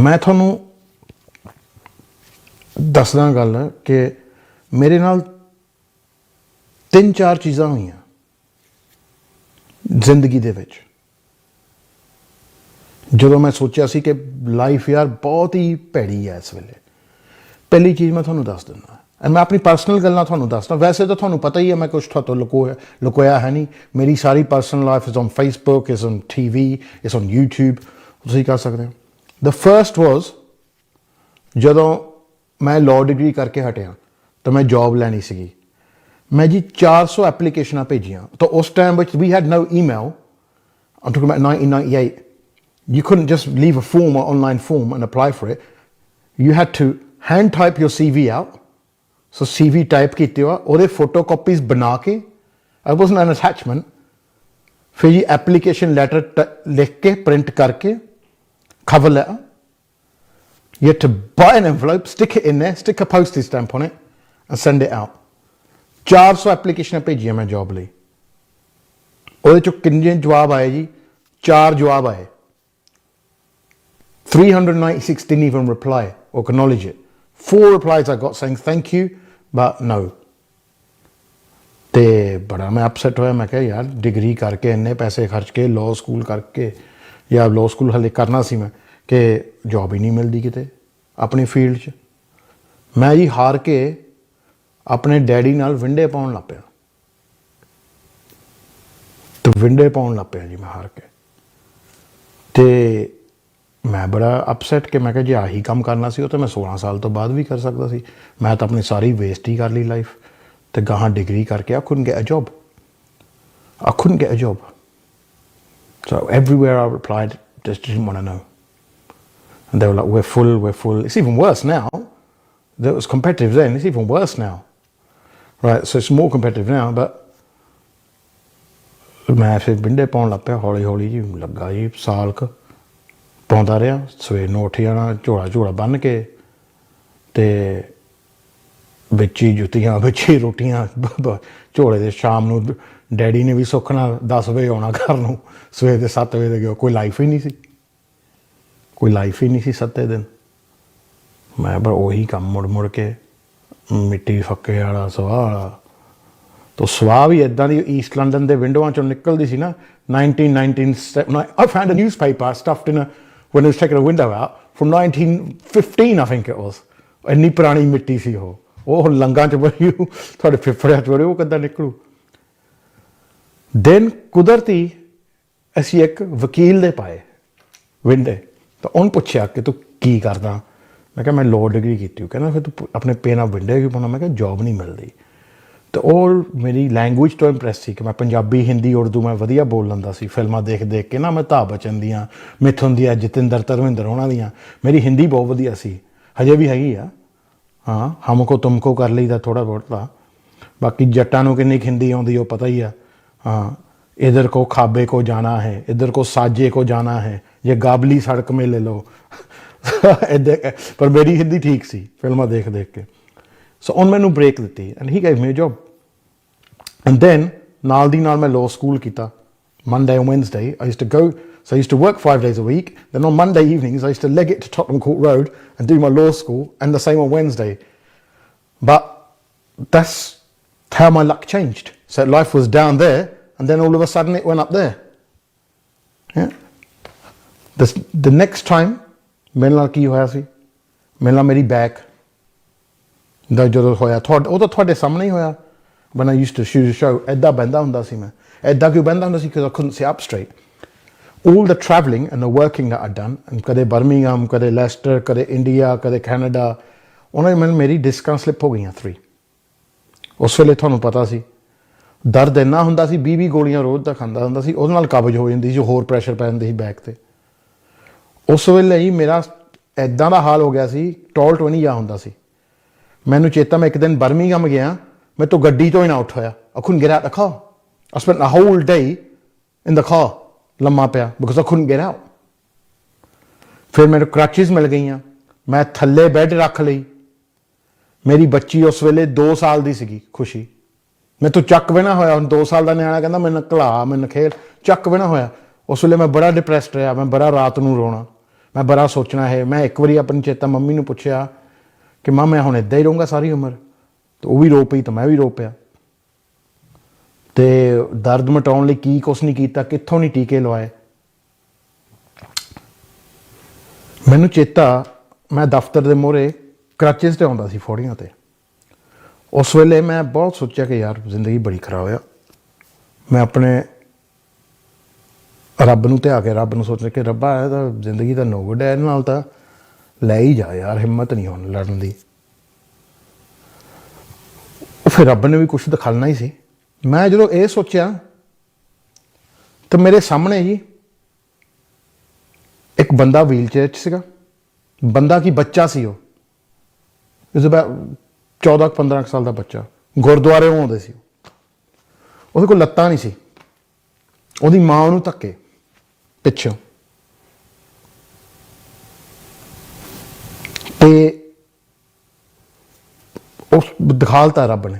ਮੈਂ ਤੁਹਾਨੂੰ ਦੱਸਦਾ ਗੱਲ ਕਿ ਮੇਰੇ ਨਾਲ 3-4 ਚੀਜ਼ਾਂ ਹੋਈਆਂ ਜ਼ਿੰਦਗੀ ਦੇ ਵਿੱਚ, ਜਦੋਂ ਮੈਂ ਸੋਚਿਆ ਸੀ ਕਿ ਲਾਈਫ ਯਾਰ ਬਹੁਤ ਹੀ ਭੈੜੀ ਹੈ ਇਸ ਵੇਲੇ। ਪਹਿਲੀ ਚੀਜ਼ ਮੈਂ ਤੁਹਾਨੂੰ ਦੱਸ ਦਿੰਦਾ, ਐਂਡ ਮੈਂ ਆਪਣੀ ਪਰਸਨਲ ਗੱਲਾਂ ਤੁਹਾਨੂੰ ਦੱਸਦਾ। ਵੈਸੇ ਤਾਂ ਤੁਹਾਨੂੰ ਪਤਾ ਹੀ ਹੈ ਮੈਂ ਕੁਛ ਤੁਹਾਤੋਂ ਲੁਕੋਇਆ ਹੈ ਨਹੀਂ। ਮੇਰੀ ਸਾਰੀ personal life is on Facebook, is on TV, is on YouTube, ਤੁਸੀਂ ਕਰ ਸਕਦੇ ਹੋ। ਦ ਫਰਸਟ ਵਾਜ਼ ਜਦੋਂ ਮੈਂ ਲਾਅ ਡਿਗਰੀ ਕਰਕੇ ਹਟਿਆ ਤਾਂ ਮੈਂ ਜੋਬ ਲੈਣੀ ਸੀਗੀ। ਮੈਂ ਜੀ 400 ਐਪਲੀਕੇਸ਼ਨਾਂ ਭੇਜੀਆਂ। ਤਾਂ ਉਸ ਟਾਈਮ ਵਿੱਚ ਵੀ had no email. I'm talking about 1998. You couldn't just leave a form, an online form, and apply for it. You had to hand type your CV out. So CV type ਕੀਤੇ ਹੋਆ, ਉਹਦੇ ਫੋਟੋਕਾਪੀਜ਼ ਬਣਾ ਕੇ, I wasn't an attachment, ਫਿਰ ਜੀ application letter ਲਿਖ ਕੇ print ਕਰਕੇ, cover letter, you had to buy an envelope, stick it in there, stick a postage stamp on it and send it out। 400 ਐਪਲੀਕੇਸ਼ਨਾਂ ਭੇਜੀਆਂ ਮੈਂ ਜੋਬ ਲਈ। ਉਹਦੇ ਚੋਂ ਕਿੰਨੇ ਜਵਾਬ ਆਏ ਜੀ? 4 ਜਵਾਬ ਆਏ। 396 didn't even reply or acknowledge it। 4 replies I got saying thank you but no। ਤੇ ਬੜਾ ਮੈਂ ਅਪਸੈਟ ਹੋਇਆ। ਮੈਂ ਕਿਹਾ ਯਾਰ ਡਿਗਰੀ ਕਰਕੇ, ਇੰਨੇ ਪੈਸੇ ਖਰਚ ਕੇ, ਲਾਅ ਸਕੂਲ ਕਰਕੇ, ਜਾਂ ਲਾਅ ਸਕੂਲ ਹਾਲੇ ਕਰਨਾ ਸੀ ਮੈਂ, ਕਿ ਜੋਬ ਹੀ ਨਹੀਂ ਮਿਲਦੀ ਕਿਤੇ ਆਪਣੀ ਫੀਲਡ 'ਚ। ਮੈਂ ਜੀ ਹਾਰ ਕੇ ਆਪਣੇ ਡੈਡੀ ਨਾਲ ਵਿੰਡੇ ਪਾਉਣ ਲੱਗ ਪਿਆ। ਤੇ ਵਿੰਡੇ ਪਾਉਣ ਲੱਗ ਪਿਆ ਜੀ ਮੈਂ ਹਾਰ ਕੇ। ਤੇ ਮੈਂ ਬੜਾ ਅਪਸੈਟ ਕਿ ਮੈਂ ਕਿਹਾ ਜੇ ਆਹੀ ਕੰਮ ਕਰਨਾ ਸੀ ਉਹ ਤਾਂ ਮੈਂ 16 ਸਾਲ ਤੋਂ ਬਾਅਦ ਵੀ ਕਰ ਸਕਦਾ ਸੀ। ਮੈਂ ਤਾਂ ਆਪਣੀ ਸਾਰੀ ਵੇਸਟ ਹੀ ਕਰ ਲਈ ਲਾਈਫ। ਤੇ ਗਾਹਾਂ ਡਿਗਰੀ ਕਰਕੇ I couldn't get a job. I couldn't get a job. So everywhere I applied, just didn't want to know. And they were like, we're full, we're full. It's even worse now. That was competitive then. It's even worse now. Right, so it's more competitive now, but ਮੈਂ ਫਿਰ window ਪਾਉਣ ਲੱਗ ਪਿਆ ਹੌਲੀ ਹੌਲੀ ਜੀ। ਲੱਗਾ ਜੀ ਸਾਲ ਕੁ ਪਾਉਂਦਾ ਰਿਹਾ। ਸਵੇਰ ਨੂੰ ਉੱਠ ਜਾਣਾ ਝੋਲਾ ਬੰਨ੍ਹ ਕੇ ਤੇ ਵਿੱਚ ਹੀ ਜੁੱਤੀਆਂ ਵਿੱਚ ਹੀ ਰੋਟੀਆਂ ਝੋਲੇ ਦੇ। ਸ਼ਾਮ ਨੂੰ ਡੈਡੀ ਨੇ ਵੀ ਸੁੱਖ ਨਾਲ 10 ਵਜੇ ਆਉਣਾ ਘਰ ਨੂੰ, ਸਵੇਰ ਦੇ 7 ਵਜੇ ਦੇ ਕੋਈ ਲਾਈਫ ਹੀ ਨਹੀਂ ਸੀ, ਕੋਈ ਲਾਈਫ ਹੀ ਨਹੀਂ ਸੀ 7 ਦਿਨ। ਮੈਂ ਪਰ ਉਹੀ ਕੰਮ ਮੁੜ ਕੇ ਮਿੱਟੀ ਫੱਕੇ ਵਾਲਾ ਸਵਾਹ ਵਾਲਾ। ਤਾਂ ਸਵਾਹ ਵੀ ਇੱਦਾਂ ਦੀ ਈਸਟ ਲੰਡਨ ਦੇ ਵਿੰਡੋਆਂ 'ਚੋਂ ਨਿਕਲਦੀ ਸੀ ਨਾ। 1919 I found a newspaper stuffed in when it was taking a window out from 1915 I think it was. ਇੰਨੀ ਪੁਰਾਣੀ ਮਿੱਟੀ ਸੀ ਉਹ ਲੰਗਾਂ 'ਚ ਬੜੀ ਤੁਹਾਡੇ ਫਿਫੜਿਆਂ 'ਚ ਬੜੇ ਉਹ ਕਿੱਦਾਂ ਨਿਕਲੂ। ਦਿਨ ਕੁਦਰਤੀ ਅਸੀਂ ਇੱਕ ਵਕੀਲ ਦੇ ਪਾਏ ਵਿੰਡੇ। ਤਾਂ ਉਹਨੂੰ ਪੁੱਛਿਆ ਕਿ ਤੂੰ ਕੀ ਕਰਦਾ। ਮੈਂ ਕਿਹਾ ਮੈਂ ਲਾਅ ਡਿਗਰੀ ਕੀਤੀ। ਉਹ ਕਹਿੰਦਾ ਫਿਰ ਤੂੰ ਆਪਣੇ ਪੇ ਨਾਲ ਵਿੰਡੇ ਕਿਉਂ ਪਾਉਣਾ। ਮੈਂ ਕਿਹਾ ਜੋਬ ਨਹੀਂ ਮਿਲਦੀ। ਅਤੇ ਉਹ ਮੇਰੀ ਲੈਂਗੁਏਜ ਤੋਂ ਇੰਪਰੈਸ ਸੀ ਕਿ ਮੈਂ ਪੰਜਾਬੀ ਹਿੰਦੀ ਉਰਦੂ ਮੈਂ ਵਧੀਆ ਬੋਲ ਲੈਂਦਾ ਸੀ। ਫਿਲਮਾਂ ਦੇਖ ਕੇ ਨਾ ਮੈਂ ਅਮਿਤਾਭ ਬੱਚਨ ਦੀਆਂ, ਮਿਥੁਨ ਦੀਆਂ, ਜਤਿੰਦਰ ਧਰਮਿੰਦਰ ਉਹਨਾਂ ਦੀਆਂ। ਮੇਰੀ ਹਿੰਦੀ ਬਹੁਤ ਵਧੀਆ ਸੀ, ਹਜੇ ਵੀ ਹੈਗੀ ਆ। ਹਾਂ ਹਮਕੋ ਤੁਮਕੋ ਕਰ ਲਈਦਾ ਥੋੜ੍ਹਾ ਬਹੁਤਾ। ਬਾਕੀ ਜੱਟਾਂ ਨੂੰ ਕਿੰਨੀ ਕੁ ਹਿੰਦੀ ਆਉਂਦੀ ਉਹ ਪਤਾ ਹੀ ਆ। ਹਾਂ ਇਧਰ ਕੋ ਖਾਬੇ ਕੋ ਜਾਣਾ ਹੈ, ਇਧਰ ਕੋ ਸਾਜੇ ਕੋ ਜਾਣਾ ਹੈ, ਜੇ ਗਾਬਲੀ ਸੜਕ ਮੇ ਲੈ ਲਓ। ਇੱਦਾਂ ਪਰ ਮੇਰੀ ਹਿੰਦੀ ਠੀਕ ਸੀ ਫਿਲਮਾਂ ਦੇਖ ਕੇ। ਸੋ ਉਹਨੇ ਮੈਨੂੰ ਬ੍ਰੇਕ ਦਿੱਤੀ and he gave me a job. And then ਨਾਲ ਦੀ ਨਾਲ ਮੈਂ ਲਾਅ ਸਕੂਲ ਕੀਤਾ। Monday and Wednesday I used to go, so I used to work 5 days a week. Then on Monday evenings I used to leg it to Tottenham Court Road and do my law school, and the same on Wednesday. But that's how my luck changed. So life was down there and then all of a sudden it went up there. Yeah. The next time ਮੇਰੇ ਨਾਲ ਕੀ ਹੋਇਆ ਸੀ, ਮੇਰੇ ਨਾਲ ਮੇਰੀ back ਦਾ ਜਦੋਂ ਹੋਇਆ ਉਹ ਤਾਂ ਤੁਹਾਡੇ ਸਾਹਮਣੇ ਹੀ ਹੋਇਆ। when I used to shoot a show ਇੱਦਾਂ ਬਹਿੰਦਾ ਹੁੰਦਾ ਸੀ ਮੈਂ। ਇੱਦਾਂ ਕਿਉਂ ਬਹਿੰਦਾ ਹੁੰਦਾ ਸੀ because I couldn't sit up straight. All the travelling and the working that I'd done, and ਕਦੇ ਬਰਮਿੰਘਮ, ਕਦੇ ਲੈਸਟਰ, ਕਦੇ ਇੰਡੀਆ, ਕਦੇ ਕੈਨੇਡਾ, ਉਹਨਾਂ ਨੇ ਮੇਰੀ ਡਿਸਕਾਂ ਸਲਿੱਪ ਹੋ ਗਈਆਂ 3। ਉਸ ਵੇਲੇ ਤੁਹਾਨੂੰ ਪਤਾ ਸੀ ਦਰਦ ਇੰਨਾ ਹੁੰਦਾ ਸੀ, 20 ਗੋਲੀਆਂ ਰੋਜ਼ ਦਾ ਖਾਂਦਾ ਹੁੰਦਾ ਸੀ। ਉਹਦੇ ਨਾਲ ਕਬਜ਼ ਹੋ ਜਾਂਦੀ ਸੀ, ਹੋਰ ਪ੍ਰੈਸ਼ਰ ਪੈ ਜਾਂਦੀ ਸੀ ਬੈਕ 'ਤੇ। ਉਸ ਵੇਲੇ ਹੀ ਮੇਰਾ ਇੱਦਾਂ ਦਾ ਹਾਲ ਹੋ ਗਿਆ ਸੀ, ਟੋਲ 20 ਜਾ ਹੁੰਦਾ ਸੀ। ਮੈਨੂੰ ਚੇਤਾ ਮੈਂ ਇੱਕ ਦਿਨ ਬਰਮਿੰਘਮ ਗਿਆ, ਮੇਰੇ ਤੋਂ ਗੱਡੀ ਤੋਂ ਹੀ ਨਾ ਉੱਠ ਹੋਇਆ। I couldn't get out the car. I spent the whole day in the car ਲੰਮਾ ਪਿਆ because I couldn't get out. ਫਿਰ ਮੈਨੂੰ ਕ੍ਰਚਿਸ ਮਿਲ ਗਈਆਂ, ਮੈਂ ਥੱਲੇ ਬੈੱਡ ਰੱਖ ਲਈ। ਮੇਰੀ ਬੱਚੀ ਉਸ ਵੇਲੇ 2 ਸਾਲ ਦੀ ਸੀਗੀ, ਖੁਸ਼ੀ। ਮੈਂ ਤੋਂ ਚੱਕ ਵੀ ਨਾ ਹੋਇਆ। ਹੁਣ 2 ਸਾਲ ਦਾ ਨਿਆਣਾ ਕਹਿੰਦਾ ਮੈਨੂੰ ਘਲਾ, ਮੈਨੂੰ ਖੇਡ, ਚੱਕ ਵੀ ਨਾ ਹੋਇਆ। ਉਸ ਵੇਲੇ ਮੈਂ ਬੜਾ ਡਿਪਰੈਸਡ ਰਿਹਾ। ਮੈਂ ਬੜਾ ਰਾਤ ਨੂੰ ਰੋਣਾ, ਮੈਂ ਬੜਾ ਸੋਚਣਾ ਹੈ। ਮੈਂ ਇੱਕ ਵਾਰੀ ਆਪਣੀ ਚੇਤਾ ਮੰਮੀ ਨੂੰ ਪੁੱਛਿਆ ਕਿ ਮਾਂ ਮੈਂ ਹੁਣ ਇੱਦਾਂ ਹੀ ਰਹੂੰਗਾ ਸਾਰੀ ਉਮਰ। ਤਾਂ ਉਹ ਵੀ ਰੋ ਪਈ ਤਾਂ ਮੈਂ ਵੀ ਰੋ ਪਿਆ। ਅਤੇ ਦਰਦ ਮਿਟਾਉਣ ਲਈ ਕੀ ਕੁਛ ਨਹੀਂ ਕੀਤਾ, ਕਿੱਥੋਂ ਨਹੀਂ ਟੀਕੇ ਲਵਾਏ। ਮੈਨੂੰ ਚੇਤਾ ਮੈਂ ਦਫ਼ਤਰ ਦੇ ਮੂਹਰੇ ਕ੍ਰਚਿਸ 'ਤੇ ਆਉਂਦਾ ਸੀ, ਫੋੜੀਆਂ 'ਤੇ। ਉਸ ਵੇਲੇ ਮੈਂ ਬਹੁਤ ਸੋਚਿਆ ਕਿ ਯਾਰ ਜ਼ਿੰਦਗੀ ਬੜੀ ਖਰਾਬ ਆ। ਮੈਂ ਆਪਣੇ ਰੱਬ ਨੂੰ ਧਿਆ ਕੇ ਰੱਬ ਨੂੰ ਸੋਚਿਆ ਕਿ ਰੱਬਾ ਇਹ ਤਾਂ ਜ਼ਿੰਦਗੀ ਤਾਂ ਨੋ ਗੁੱਡ ਹੈ, ਇਹਦੇ ਨਾਲ ਤਾਂ ਲੈ ਹੀ ਜਾ ਯਾਰ, ਹਿੰਮਤ ਨਹੀਂ ਹੁਣ ਲੜਨ ਦੀ। ਉਹ ਫਿਰ ਰੱਬ ਨੇ ਵੀ ਕੁਛ ਦਿਖਾਲਣਾ ਹੀ ਸੀ। ਮੈਂ ਜਦੋਂ ਇਹ ਸੋਚਿਆ ਤਾਂ ਮੇਰੇ ਸਾਹਮਣੇ ਜੀ ਇੱਕ ਬੰਦਾ ਵੀਲ ਚੇਅਰ 'ਚ ਸੀਗਾ। ਬੰਦਾ ਕੀ ਬੱਚਾ ਸੀ, ਉਹ ਇਸ ਅਬਾਊਟ 14-15 ਸਾਲ ਦਾ ਬੱਚਾ। ਗੁਰਦੁਆਰੇ ਆਉਂਦੇ ਸੀ। ਉਹਦੇ ਕੋਲ ਲੱਤਾਂ ਨਹੀਂ ਸੀ। ਉਹਦੀ ਮਾਂ ਉਹਨੂੰ ਧੱਕੇ ਪਿੱਛੋਂ। ਤੇ ਉਸ ਦਿਖਾਲਤਾ ਰੱਬ ਨੇ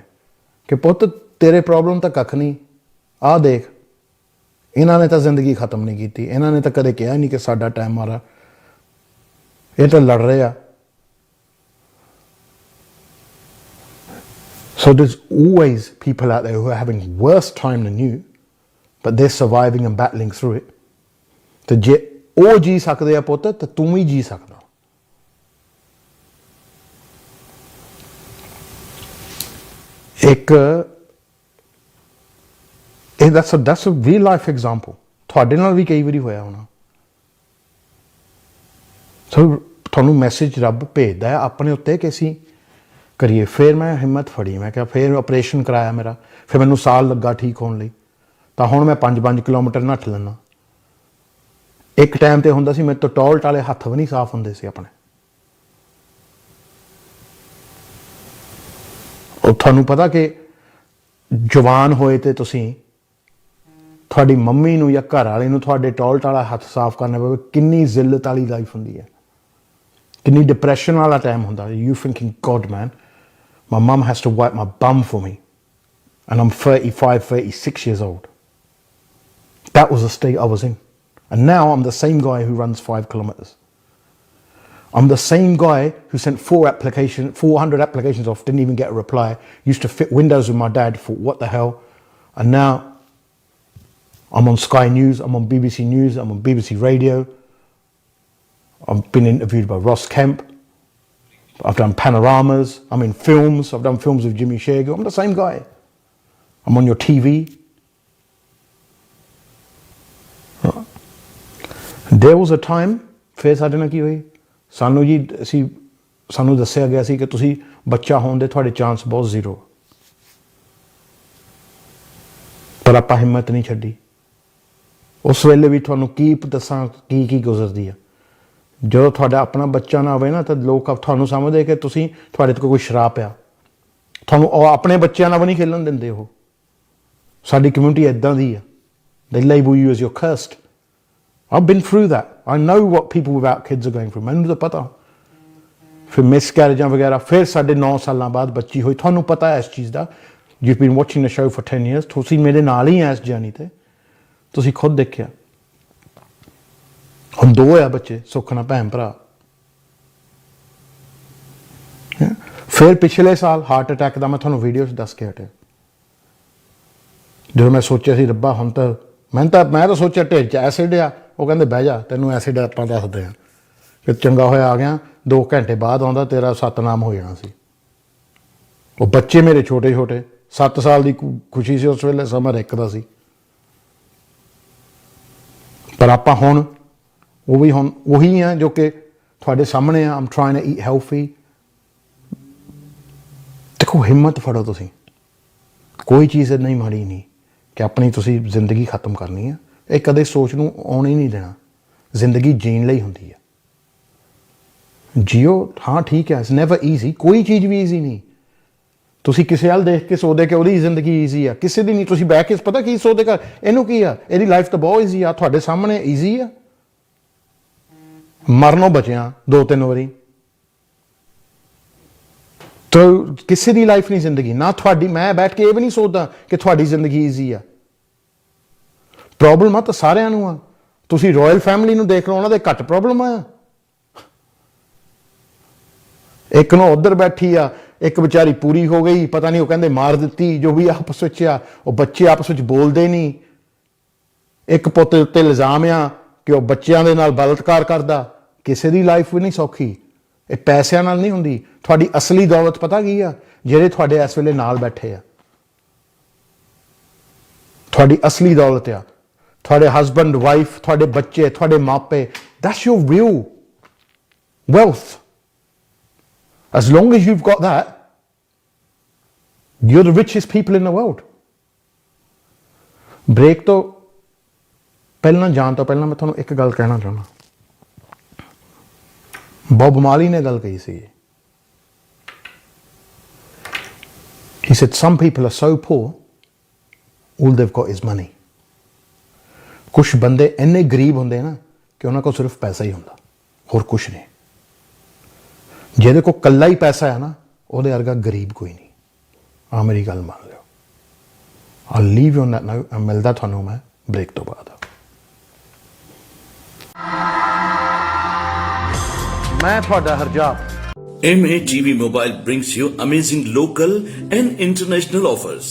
ਕਿ ਪੁੱਤ ਤੇਰੇ ਪ੍ਰੋਬਲਮ ਤਾਂ ਕੱਖ ਨਹੀਂ, ਆਹ ਦੇਖ ਇਹਨਾਂ ਨੇ ਤਾਂ ਜ਼ਿੰਦਗੀ ਖਤਮ ਨਹੀਂ ਕੀਤੀ। ਇਹਨਾਂ ਨੇ ਤਾਂ ਕਦੇ ਕਿਹਾ ਨਹੀਂ ਕਿ ਸਾਡਾ ਟਾਈਮ ਮਾਰਾ। ਇਹ ਤਾਂ ਲੜ ਰਹੇ ਆ। So there's always people out there who are having worse time than you, but they're surviving and battling through it. ਤੇ ਜੇ ਉਹ ਜੀ ਸਕਦੇ ਆ ਪੁੱਤ, ਤਾਂ ਤੂੰ ਵੀ ਜੀ ਸਕਦਾ। that's a real life example. ਤੁਹਾਡੇ ਨਾਲ ਵੀ ਕਈ ਵਾਰੀ ਹੋਇਆ ਹੋਣਾ। ਸੋ ਤੁਹਾਨੂੰ ਮੈਸੇਜ ਰੱਬ ਭੇਜਦਾ ਹੈ ਆਪਣੇ ਉੱਤੇ ਕਿ ਅਸੀਂ ਕਰੀਏ। ਫਿਰ ਮੈਂ ਹਿੰਮਤ ਫੜੀ, ਮੈਂ ਕਿਹਾ ਫਿਰ ਆਪਰੇਸ਼ਨ ਕਰਾਇਆ ਮੇਰਾ, ਫਿਰ ਮੈਨੂੰ ਸਾਲ ਲੱਗਾ ਠੀਕ ਹੋਣ ਲਈ। ਤਾਂ ਹੁਣ ਮੈਂ 5-5 ਕਿਲੋਮੀਟਰ ਨੱਠ ਲੈਂਦਾ। ਇੱਕ ਟਾਈਮ ਤੇ ਹੁੰਦਾ ਸੀ ਮੇਰੇ ਤੋਂ ਟਾਇਲਟ ਵਾਲੇ ਹੱਥ ਵੀ ਨਹੀਂ ਸਾਫ਼ ਹੁੰਦੇ ਸੀ ਆਪਣੇ। ਉਹ ਤੁਹਾਨੂੰ ਪਤਾ ਕਿ ਜਵਾਨ ਹੋਏ ਤੇ ਤੁਸੀਂ ਤੁਹਾਡੀ ਮੰਮੀ ਨੂੰ ਜਾਂ ਘਰ ਵਾਲੇ ਨੂੰ ਤੁਹਾਡੇ ਟਾਇਲਟ ਵਾਲਾ ਹੱਥ ਸਾਫ਼ ਕਰਨਾ ਪਵੇ, ਕਿੰਨੀ ਜ਼ਿੱਲਤ ਵਾਲੀ ਲਾਈਫ ਹੁੰਦੀ ਹੈ, ਕਿੰਨੀ ਡਿਪਰੈਸ਼ਨ ਵਾਲਾ ਟਾਈਮ ਹੁੰਦਾ। You thinking God man, my mum has to wipe my bum for me and I'm 35, 36 years old. That was the state I was in. And now I'm the same guy who runs 5 kilometers. I'm the same guy who sent 400 applications off, didn't even get a reply, used to fit windows with my dad, thought what the hell. And now I'm on Sky News, I'm on BBC News, I'm on BBC Radio. I've been interviewed by Ross Kemp. I've done panoramas, I'm in films, I've done films with Jimmy Shego. I'm the same guy. I'm on your TV. There was a time, ਫਿਰ ਸਾਡੇ ਨਾਲ ਕੀ ਹੋਈ, ਸਾਨੂੰ ਦੱਸਿਆ ਗਿਆ ਸੀ ਕਿ ਤੁਸੀਂ ਬੱਚਾ ਹੋਣ ਦੇ ਤੁਹਾਡੇ ਚਾਂਸ ਬਹੁਤ ਜ਼ੀਰੋ। ਪਰ ਆਪਾਂ ਹਿੰਮਤ ਨਹੀਂ ਛੱਡੀ। ਉਸ ਵੇਲੇ ਵੀ ਤੁਹਾਨੂੰ ਕੀ ਦੱਸਾਂ ਕੀ ਗੁਜ਼ਰਦੀ ਆ। ਜਦੋਂ ਤੁਹਾਡਾ ਆਪਣਾ ਬੱਚਾ ਨਾ ਹੋਵੇ ਨਾ ਤਾਂ ਲੋਕ ਤੁਹਾਨੂੰ ਸਮਝਦੇ ਕਿ ਤੁਸੀਂ ਤੁਹਾਡੇ ਤੋਂ ਕੋਈ ਸ਼ਰਾਪ ਆ, ਤੁਹਾਨੂੰ ਉਹ ਆਪਣੇ ਬੱਚਿਆਂ ਨਾਲ ਵੀ ਨਹੀਂ ਖੇਲਣ ਦਿੰਦੇ। ਉਹ ਸਾਡੀ ਕਮਿਊਨਿਟੀ ਇੱਦਾਂ ਦੀ ਆ। They label you as you're cursed. I've been through that. I know what people without kids are going through. ਮੈਨੂੰ ਤਾਂ ਪਤਾ। ਫਿਰ ਮਿਸਕੈਰੇਜਾਂ ਵਗੈਰਾ, ਫਿਰ ਸਾਡੇ 9 ਸਾਲਾਂ ਬਾਅਦ ਬੱਚੀ ਹੋਈ। ਤੁਹਾਨੂੰ ਪਤਾ ਹੈ ਇਸ ਚੀਜ਼ ਦਾ। You've been watching the show for 10 years. ਤੁਸੀਂ ਮੇਰੇ ਨਾਲ ਹੀ ਆ ਇਸ ਜਰਨੀ ਤੇ, ਤੁਸੀਂ ਖੁਦ ਦੇਖਿਆ। ਹੁਣ 2 ਆ ਬੱਚੇ, ਸੁੱਖ ਨਾਲ ਭੈਣ ਭਰਾ। ਫਿਰ ਪਿਛਲੇ ਸਾਲ ਹਾਰਟ ਅਟੈਕ ਦਾ ਮੈਂ ਤੁਹਾਨੂੰ ਵੀਡੀਓ 'ਚ ਦੱਸ ਕੇ ਹਟਿਆ। ਜਦੋਂ ਮੈਂ ਸੋਚਿਆ ਸੀ ਰੱਬਾ ਹੁਣ ਤਾਂ ਮੈਂ ਤਾਂ ਸੋਚਿਆ ਢਿੱਡ 'ਚ ਐਸਿਡ ਆ। ਉਹ ਕਹਿੰਦੇ ਬਹਿ ਜਾ, ਤੈਨੂੰ ਐਸਿਡ ਆਪਾਂ ਦੱਸਦੇ ਹਾਂ। ਕਿ ਚੰਗਾ ਹੋਇਆ ਆ ਗਿਆ, 2 ਘੰਟੇ ਬਾਅਦ ਆਉਂਦਾ ਤੇਰਾ ਸਤਨਾਮ ਹੋ ਜਾਣਾ ਸੀ। ਉਹ ਬੱਚੇ ਮੇਰੇ ਛੋਟੇ 7 ਸਾਲ ਦੀ ਖੁਸ਼ੀ ਸੀ ਉਸ ਵੇਲੇ, ਸਮਰ 1 ਦਾ ਸੀ। ਪਰ ਆਪਾਂ ਹੁਣ ਉਹ ਵੀ ਹੁਣ ਉਹੀ ਆ ਜੋ ਕਿ ਤੁਹਾਡੇ ਸਾਹਮਣੇ ਆ। I'm trying to eat healthy. ਦੇਖੋ ਹਿੰਮਤ ਫੜੋ ਤੁਸੀਂ। ਕੋਈ ਚੀਜ਼ ਨਹੀਂ ਮਾੜੀ ਨਹੀਂ ਕਿ ਆਪਣੀ ਤੁਸੀਂ ਜ਼ਿੰਦਗੀ ਖਤਮ ਕਰਨੀ ਆ। ਇਹ ਕਦੇ ਸੋਚ ਨੂੰ ਆਉਣ ਹੀ ਨਹੀਂ ਦੇਣਾ। ਜ਼ਿੰਦਗੀ ਜੀਣ ਲਈ ਹੁੰਦੀ ਹੈ। ਜੀਓ, ਹਾਂ ਠੀਕ ਹੈ, ਇਟਸ ਨੈਵਰ ਈਜ਼ੀ। ਕੋਈ ਚੀਜ਼ ਵੀ ਈਜ਼ੀ ਨਹੀਂ। ਤੁਸੀਂ ਕਿਸੇ ਵੱਲ ਦੇਖ ਕੇ ਸੋਚਦੇ ਕਿ ਉਹਦੀ ਜ਼ਿੰਦਗੀ ਈਜ਼ੀ ਆ, ਕਿਸੇ ਦੀ ਨਹੀਂ। ਤੁਸੀਂ ਬਹਿ ਕੇ ਪਤਾ ਕੀ ਸੋਚਦੇ ਕਰ, ਇਹਨੂੰ ਕੀ ਆ, ਇਹਦੀ ਲਾਈਫ ਤਾਂ ਬਹੁਤ ਈਜ਼ੀ ਆ। ਤੁਹਾਡੇ ਸਾਹਮਣੇ ਈਜ਼ੀ ਆ। ਮਰਨੋਂ ਬਚਿਆ 2-3 ਵਾਰੀ। ਤਾਂ ਕਿਸੇ ਦੀ ਲਾਈਫ ਨਹੀਂ ਜ਼ਿੰਦਗੀ ਨਾ ਤੁਹਾਡੀ। ਮੈਂ ਬੈਠ ਕੇ ਇਹ ਵੀ ਨਹੀਂ ਸੋਚਦਾ ਕਿ ਤੁਹਾਡੀ ਜ਼ਿੰਦਗੀ ਈਜ਼ੀ ਆ। ਪ੍ਰੋਬਲਮ ਆ ਤਾਂ ਸਾਰਿਆਂ ਨੂੰ ਆ। ਤੁਸੀਂ ਰਾਇਲ ਫੈਮਿਲੀ ਨੂੰ ਦੇਖ ਲਓ, ਉਹਨਾਂ ਦੇ ਘੱਟ ਪ੍ਰੋਬਲਮ ਆ। ਇੱਕ ਨੂੰ ਉੱਧਰ ਬੈਠੀ ਆ, ਇੱਕ ਵਿਚਾਰੀ ਪੂਰੀ ਹੋ ਗਈ, ਪਤਾ ਨਹੀਂ ਉਹ ਕਹਿੰਦੇ ਮਾਰ ਦਿੱਤੀ, ਜੋ ਵੀ ਆਪਸ ਵਿੱਚ ਆ। ਉਹ ਬੱਚੇ ਆਪਸ ਵਿੱਚ ਬੋਲਦੇ ਨਹੀਂ। ਇੱਕ ਪੁੱਤ ਉੱਤੇ ਇਲਜ਼ਾਮ ਆ ਕਿ ਉਹ ਬੱਚਿਆਂ ਦੇ ਨਾਲ ਬਲਾਤਕਾਰ ਕਰਦਾ। ਕਿਸੇ ਦੀ ਲਾਈਫ ਵੀ ਨਹੀਂ ਸੌਖੀ। ਇਹ ਪੈਸਿਆਂ ਨਾਲ ਨਹੀਂ ਹੁੰਦੀ। ਤੁਹਾਡੀ ਅਸਲੀ ਦੌਲਤ ਪਤਾ ਕੀ ਆ? ਜਿਹੜੇ ਤੁਹਾਡੇ ਇਸ ਵੇਲੇ ਨਾਲ ਬੈਠੇ ਆ, ਤੁਹਾਡੀ ਅਸਲੀ ਦੌਲਤ ਆ। ਤੁਹਾਡੇ ਹਸਬੈਂਡ, ਵਾਈਫ, ਤੁਹਾਡੇ ਬੱਚੇ, ਤੁਹਾਡੇ ਮਾਪੇ। That's your real wealth. As long as you've got that, you're the richest people in the world. Break ਤੋਂ ਪਹਿਲਾਂ ਜਾਣ ਤੋਂ ਪਹਿਲਾਂ ਮੈਂ ਤੁਹਾਨੂੰ ਇੱਕ ਗੱਲ ਕਹਿਣਾ ਚਾਹੁੰਦਾ। ਬੌਬ ਮਾਰਲੀ ਨੇ ਗੱਲ ਕਹੀ ਸੀ। He said some people are so poor, all they've got is money. ਕੁਛ ਬੰਦੇ ਇੰਨੇ ਗਰੀਬ ਹੁੰਦੇ ਨਾ ਕਿ ਉਹਨਾਂ ਕੋਲ ਸਿਰਫ ਪੈਸਾ ਹੀ ਹੁੰਦਾ, ਹੋਰ ਕੁਛ ਨਹੀਂ। ਜਿਹਦੇ ਕੋਲ ਕੱਲਾ ਹੀ ਪੈਸਾ ਹੈ ਨਾ, ਉਹਦੇ ਵਰਗਾ ਗਰੀਬ ਕੋਈ ਨਹੀਂ। ਆ ਮੇਰੀ ਗੱਲ ਮੰਨ ਲਿਓ। I'll leave you on that note। ਮਿਲਦਾ ਤੁਹਾਨੂੰ ਮੈਂ ਬ੍ਰੇਕ ਤੋਂ ਬਾਅਦ। ਮੈਂ ਤੁਹਾਡਾ ਹਰਜਾਬ। MATV Mobile brings you amazing local and international offers.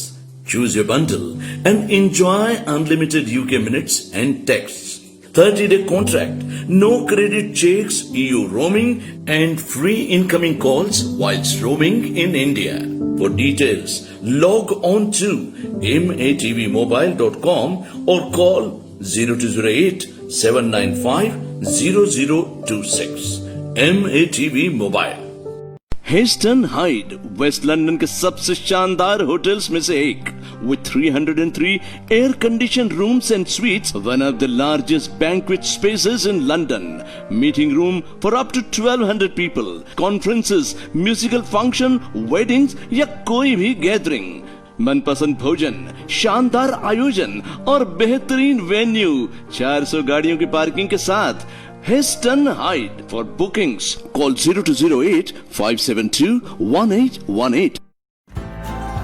Choose your bundle and enjoy unlimited UK minutes and texts. 30-day contract, no credit checks, EU roaming and free incoming calls whilst roaming in India. For details, log on to matvmobile.com or call 0208 795 0026. MATV Mobile. Heston Hyde West London के सबसे शानदार hotels में से एक with 303 air conditioned rooms and suites, one of the largest banquet spaces in London, meeting room for up to 1200 people, conferences, musical function, weddings या कोई भी gathering, मनपसंद भोजन, शानदार आयोजन और बेहतरीन वेन्यू, 400 गाड़ियों की पार्किंग के साथ Heston Hyde. For bookings, call 0208 572 1818.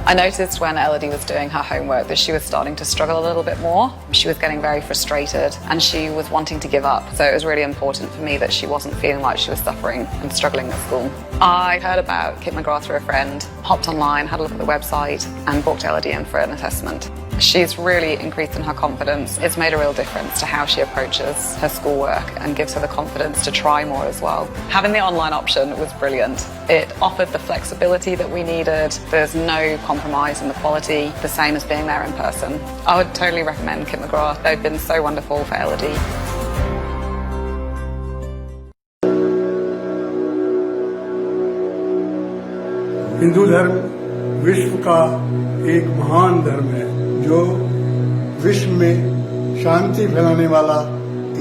I noticed when Elodie was doing her homework that she was starting to struggle a little bit more. She was getting very frustrated and she was wanting to give up. So it was really important for me that she wasn't feeling like she was suffering and struggling at school. I heard about Kit McGrath through a friend, hopped online, had a look at the website and booked Elodie in for an assessment. She's really increased in her confidence. It's made a real difference to how she approaches her schoolwork and gives her the confidence to try more as well. Having the online option was brilliant. It offered the flexibility that we needed. There's no compromise in the quality, the same as being there in person. I would totally recommend Kit McGrath. They've been so wonderful for Elodie. Hindu धर्म विश्व का एक महान धर्म है जो विश्व में शांति फैलाने वाला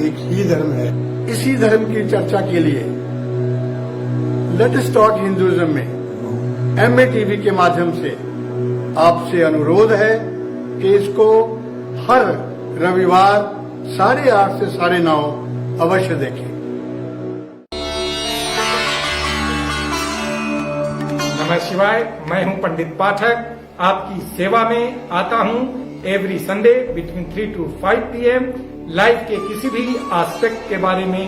एक ही धर्म है। इसी धर्म की चर्चा के लिए लेट अस टॉक हिंदुइज्म में MATV के माध्यम से आपसे अनुरोध है कि इसको हर रविवार 8:30 से 9:30 अवश्य देखें। नमः शिवाय। मैं हूं पंडित पाठक, आपकी सेवा में आता हूं every Sunday between 3 to 5 PM। Life के किसी भी एस्पेक्ट के बारे में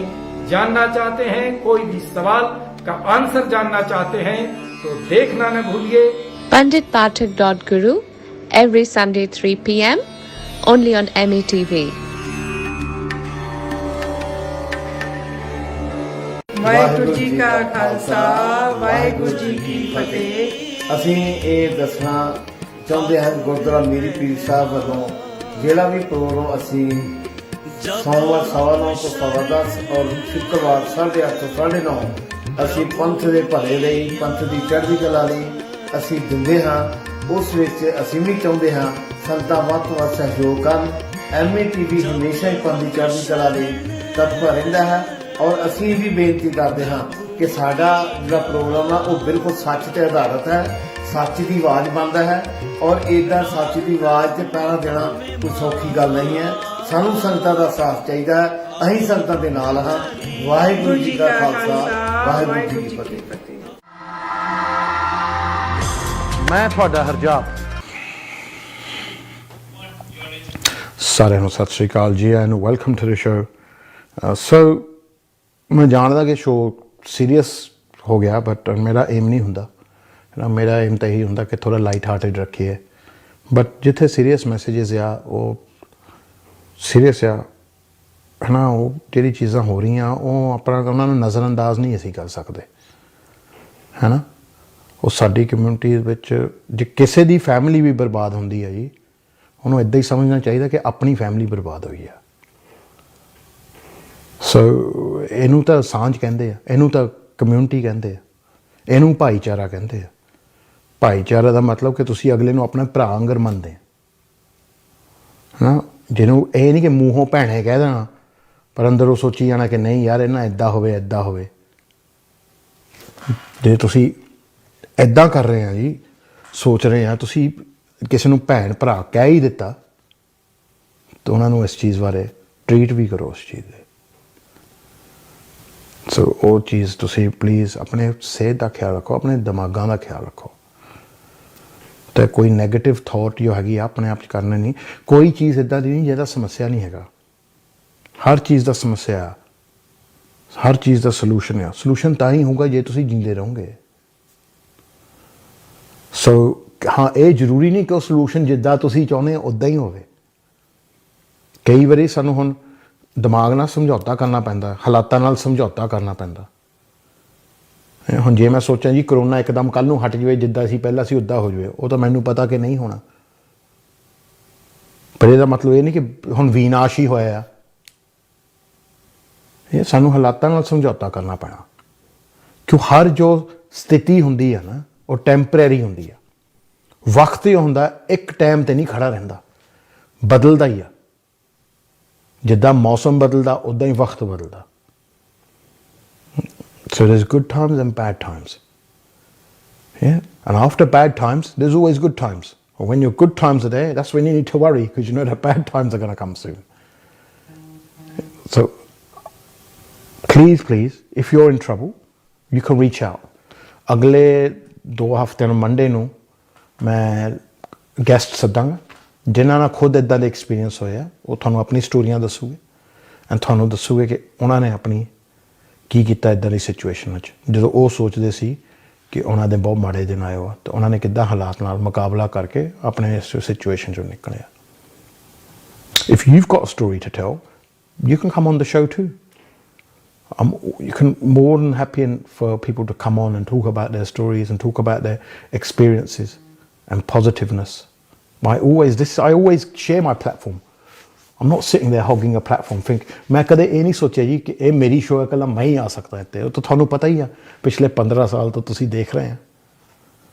जानना चाहते हैं, कोई भी सवाल का आंसर जानना चाहते हैं तो देखना न भूलिए। panditpathak.guru every Sunday 3 PM only on MATV. Waheguru ji ਕਾ ਖਾਲਸਾ ਵਾਹਿਗੁਰੂ ਜੀ ਕੀ ਫਤਿਹ। ਅਸੀਂ ਇਹ ਦੱਸਣਾ ਚਾਹੁੰਦੇ ਹਾਂ ਕਿ ਗੁਰਦੁਆਰਾ ਮੀਰੀ ਪੀਰ ਸਾਹਿਬ ਵੱਲੋਂ ਜਿਹੜਾ ਵੀ ਪ੍ਰੋਗਰਾਮ ਅਸੀਂ ਸੋਮਵਾਰ 9:15 ਤੋਂ 10:15 ਔਰ ਸ਼ੁੱਕਰਵਾਰ 8:30 ਤੋਂ 9:30 ਅਸੀਂ ਪੰਥ ਦੇ ਭਲੇ ਲਈ, ਪੰਥ ਦੀ ਚੜ੍ਹਦੀ ਕਲਾ ਲਈ ਅਸੀਂ ਦਿੰਦੇ ਹਾਂ। ਉਸ ਵਿੱਚ ਅਸੀਂ ਵੀ ਚਾਹੁੰਦੇ ਹਾਂ ਸੰਗਤਾਂ ਵੱਧ ਤੋਂ ਵੱਧ ਸਹਿਯੋਗ ਕਰਨ। MATV ਹਮੇਸ਼ਾ ਹੀ ਪੰਥ ਦੀ ਚੜ੍ਹਦੀ ਕਲਾ ਲਈ ਤਤਪਰ ਰਹਿੰਦਾ ਹੈ ਔਰ ਅਸੀਂ ਵੀ ਬੇਨਤੀ ਕਰਦੇ ਹਾਂ ਕਿ ਸਾਡਾ ਜਿਹੜਾ ਪ੍ਰੋਗਰਾਮ ਆ ਉਹ ਬਿਲਕੁਲ ਸੱਚ ਤੇ ਆਧਾਰਿਤ ਹੈ, ਸੱਚ ਦੀ ਆਵਾਜ਼ ਬਣਦਾ ਹੈ ਔਰ ਇਦਾਂ ਸੱਚ ਦੀ ਆਵਾਜ਼ ਤੇ ਪਹਿਰਾ ਦੇਣਾ ਕੋਈ ਸੌਖੀ ਗੱਲ ਨਹੀਂ ਹੈ। ਸਾਨੂੰ ਸੰਗਤਾਂ ਦਾ ਸਾਥ ਚਾਹੀਦਾ ਹੈ, ਅਸੀਂ ਸੰਗਤਾਂ ਦੇ ਨਾਲ ਹਾਂ। ਵਾਹਿਗੁਰੂ ਜੀ ਕਾ ਖਾਲਸਾ, ਵਾਹਿਗੁਰੂ ਜੀ ਕੀ ਫਤਿਹ। ਮੈਂ ਤੁਹਾਡਾ ਹਰਜਾਬ। ਸਾਰਿਆਂ ਨੂੰ ਸਤਿ ਸ਼੍ਰੀ ਅਕਾਲ ਜੀ and welcome to the show. So ਮੈਂ ਜਾਣਦਾ ਕਿ ਸ਼ੋਅ ਸੀਰੀਅਸ ਹੋ ਗਿਆ ਬਟ ਮੇਰਾ ਏਮ ਨਹੀਂ ਹੁੰਦਾ। ਮੇਰਾ ਏਮ ਤਾਂ ਇਹੀ ਹੁੰਦਾ ਕਿ ਥੋੜ੍ਹਾ ਲਾਈਟ ਹਾਰਟਡ ਰੱਖੀਏ, ਬਟ ਜਿੱਥੇ ਸੀਰੀਅਸ ਮੈਸੇजेस ਆ ਉਹ ਸੀਰੀਅਸ ਆ ਹੈ ਨਾ। ਉਹ ਜਿਹੜੀ ਚੀਜ਼ਾਂ ਹੋ ਰਹੀਆਂ ਉਹ ਆਪਣਾ ਉਹਨਾਂ ਨੂੰ ਨਜ਼ਰਅੰਦਾਜ਼ ਨਹੀਂ ਅਸੀਂ ਕਰ ਸਕਦੇ ਹੈ ਨਾ। ਉਹ ਸਾਡੀ ਕਮਿਊਨਿਟੀ ਵਿੱਚ ਜੇ ਕਿਸੇ ਦੀ ਫੈਮਿਲੀ ਵੀ ਬਰਬਾਦ ਹੁੰਦੀ ਹੈ ਜੀ, ਉਹਨੂੰ ਇੱਦਾਂ ਹੀ ਸਮਝਣਾ ਚਾਹੀਦਾ ਕਿ ਆਪਣੀ ਫੈਮਿਲੀ ਬਰਬਾਦ ਹੋਈ ਆ। ਸੋ ਇਹਨੂੰ ਤਾਂ ਸਾਂਝ ਕਹਿੰਦੇ ਆ, ਇਹਨੂੰ ਤਾਂ ਕਮਿਊਨਿਟੀ ਕਹਿੰਦੇ ਆ, ਇਹਨੂੰ ਭਾਈਚਾਰਾ ਕਹਿੰਦੇ ਆ। ਭਾਈਚਾਰਾ ਦਾ ਮਤਲਬ ਕਿ ਤੁਸੀਂ ਅਗਲੇ ਨੂੰ ਆਪਣਾ ਭਰਾ ਵਾਂਗਰ ਮੰਨਦੇ ਹੈ ਨਾ। ਜਿਹਨੂੰ ਇਹ ਨਹੀਂ ਕਿ ਮੂੰਹੋਂ ਭੈਣੇ ਕਹਿ ਦੇਣਾ ਪਰ ਅੰਦਰੋਂ ਸੋਚੀ ਜਾਣਾ ਕਿ ਨਹੀਂ ਯਾਰ ਇਹਨਾਂ ਇੱਦਾਂ ਹੋਵੇ ਇੱਦਾਂ ਹੋਵੇ। ਜੇ ਤੁਸੀਂ ਇੱਦਾਂ ਕਰ ਰਹੇ ਆ ਜੀ, ਸੋਚ ਰਹੇ ਆ, ਤੁਸੀਂ ਕਿਸੇ ਨੂੰ ਭੈਣ ਭਰਾ ਕਹਿ ਹੀ ਦਿੱਤਾ ਤਾਂ ਉਹਨਾਂ ਨੂੰ ਇਸ ਚੀਜ਼ ਬਾਰੇ ਟਰੀਟ ਵੀ ਕਰੋ ਉਸ ਚੀਜ਼ ਦੇ। ਸੋ ਉਹ ਚੀਜ਼ ਤੁਸੀਂ ਪਲੀਜ਼ ਆਪਣੇ ਸਿਹਤ ਦਾ ਖਿਆਲ ਰੱਖੋ, ਆਪਣੇ ਦਿਮਾਗਾਂ ਦਾ ਖਿਆਲ ਰੱਖੋ। ਤੇ ਕੋਈ ਨੈਗੇਟਿਵ ਥਾਟ ਜੋ ਹੈਗੀ ਆ ਆਪਣੇ ਆਪ 'ਚ ਕਰਨਾ ਨਹੀਂ। ਕੋਈ ਚੀਜ਼ ਇੱਦਾਂ ਦੀ ਨਹੀਂ ਜਿਹਦਾ ਸਮੱਸਿਆ ਨਹੀਂ ਹੈਗਾ। ਹਰ ਚੀਜ਼ ਦਾ ਸਮੱਸਿਆ ਆ, ਹਰ ਚੀਜ਼ ਦਾ ਸੋਲੂਸ਼ਨ ਆ। ਸੋਲੂਸ਼ਨ ਤਾਂ ਹੀ ਹੋਊਗਾ ਜੇ ਤੁਸੀਂ ਜਿੰਦੇ ਰਹੋਗੇ। ਸੋ ਹਾਂ, ਇਹ ਜ਼ਰੂਰੀ ਨਹੀਂ ਕਿ ਉਹ ਸੋਲੂਸ਼ਨ ਜਿੱਦਾਂ ਤੁਸੀਂ ਚਾਹੁੰਦੇ ਹੋ ਉੱਦਾਂ ਹੀ ਹੋਵੇ। ਕਈ ਵਾਰੀ ਸਾਨੂੰ ਹੁਣ ਦਿਮਾਗ ਨਾਲ ਸਮਝੌਤਾ ਕਰਨਾ ਪੈਂਦਾ, ਹਾਲਾਤਾਂ ਨਾਲ ਸਮਝੌਤਾ ਕਰਨਾ ਪੈਂਦਾ ਹੁਣ ਜੇ ਮੈਂ ਸੋਚਾਂ ਜੀ ਕਰੋਨਾ ਇੱਕਦਮ ਕੱਲ੍ਹ ਨੂੰ ਹਟ ਜਾਵੇ, ਜਿੱਦਾਂ ਸੀ ਪਹਿਲਾਂ ਸੀ ਉੱਦਾਂ ਹੋ ਜਾਵੇ, ਉਹ ਤਾਂ ਮੈਨੂੰ ਪਤਾ ਕਿ ਨਹੀਂ ਹੋਣਾ। ਪਰ ਇਹਦਾ ਮਤਲਬ ਇਹ ਨਹੀਂ ਕਿ ਹੁਣ ਵਿਨਾਸ਼ ਹੀ ਹੋਇਆ ਆ। ਇਹ ਸਾਨੂੰ ਹਾਲਾਤਾਂ ਨਾਲ ਸਮਝੌਤਾ ਕਰਨਾ ਪੈਣਾ, ਕਿਉਂ ਹਰ ਜੋ ਸਥਿਤੀ ਹੁੰਦੀ ਆ ਨਾ ਉਹ ਟੈਂਪਰੇਰੀ ਹੁੰਦੀ ਆ। ਵਕਤ ਹੀ ਹੁੰਦਾ, ਇੱਕ ਟਾਈਮ ਤੇ ਨਹੀਂ ਖੜਾ ਰਹਿੰਦਾ, ਬਦਲਦਾ ਹੀ ਆ। ਜਿੱਦਾਂ ਮੌਸਮ ਬਦਲਦਾ ਉੱਦਾਂ ਹੀ ਵਕਤ ਬਦਲਦਾ। So there's good times and bad times. Yeah? And after bad times, there's always good times. Or when your good times are there, that's when you need to worry, because you know that bad times are going to come soon. So please, if you're in trouble, you can reach out. ਅਗਲੇ 2 ਹਫ਼ਤਿਆਂ ਨੂੰ Monday ਨੂੰ ਮੈਂ guest ਸੱਦਾਂਗਾ ਜਿਨ੍ਹਾਂ ਨਾਲ ਖੁਦ ਇੱਦਾਂ ਦੇ ਐਕਸਪੀਰੀਅੰਸ ਹੋਇਆ। ਉਹ ਤੁਹਾਨੂੰ ਆਪਣੀ ਸਟੋਰੀਆਂ ਦੱਸੂਗੇ ਐਂਡ ਤੁਹਾਨੂੰ ਦੱਸੂਗੇ ਕਿ ਉਹਨਾਂ ਨੇ ਆਪਣੀ ਕੀ ਕੀਤਾ ਇੱਦਾਂ ਦੀ ਸਿਚੁਏਸ਼ਨ ਵਿੱਚ, ਜਦੋਂ ਉਹ ਸੋਚਦੇ ਸੀ ਕਿ ਉਹਨਾਂ ਦੇ ਬਹੁਤ ਮਾੜੇ ਦਿਨ ਆਏ ਹੋ, ਤਾਂ ਉਹਨਾਂ ਨੇ ਕਿੱਦਾਂ ਹਾਲਾਤ ਨਾਲ ਮੁਕਾਬਲਾ ਕਰਕੇ ਆਪਣੇ ਇਸ ਸਿਚੁਏਸ਼ਨ 'ਚੋਂ ਨਿਕਲਿਆ। If you've got a story to tell, you can come on the show too. You can more than happy for people to come on and talk about their stories and talk about their experiences and positiveness. I always share my platform. I'm not sitting there hogging a platform मैं कदे ये नहीं सोचा जी कि ये मेरी show है कल मैं ही आ सकता है। तो थानू पता ही है पिछले 15 साल तो तुसी देख रहे हैं,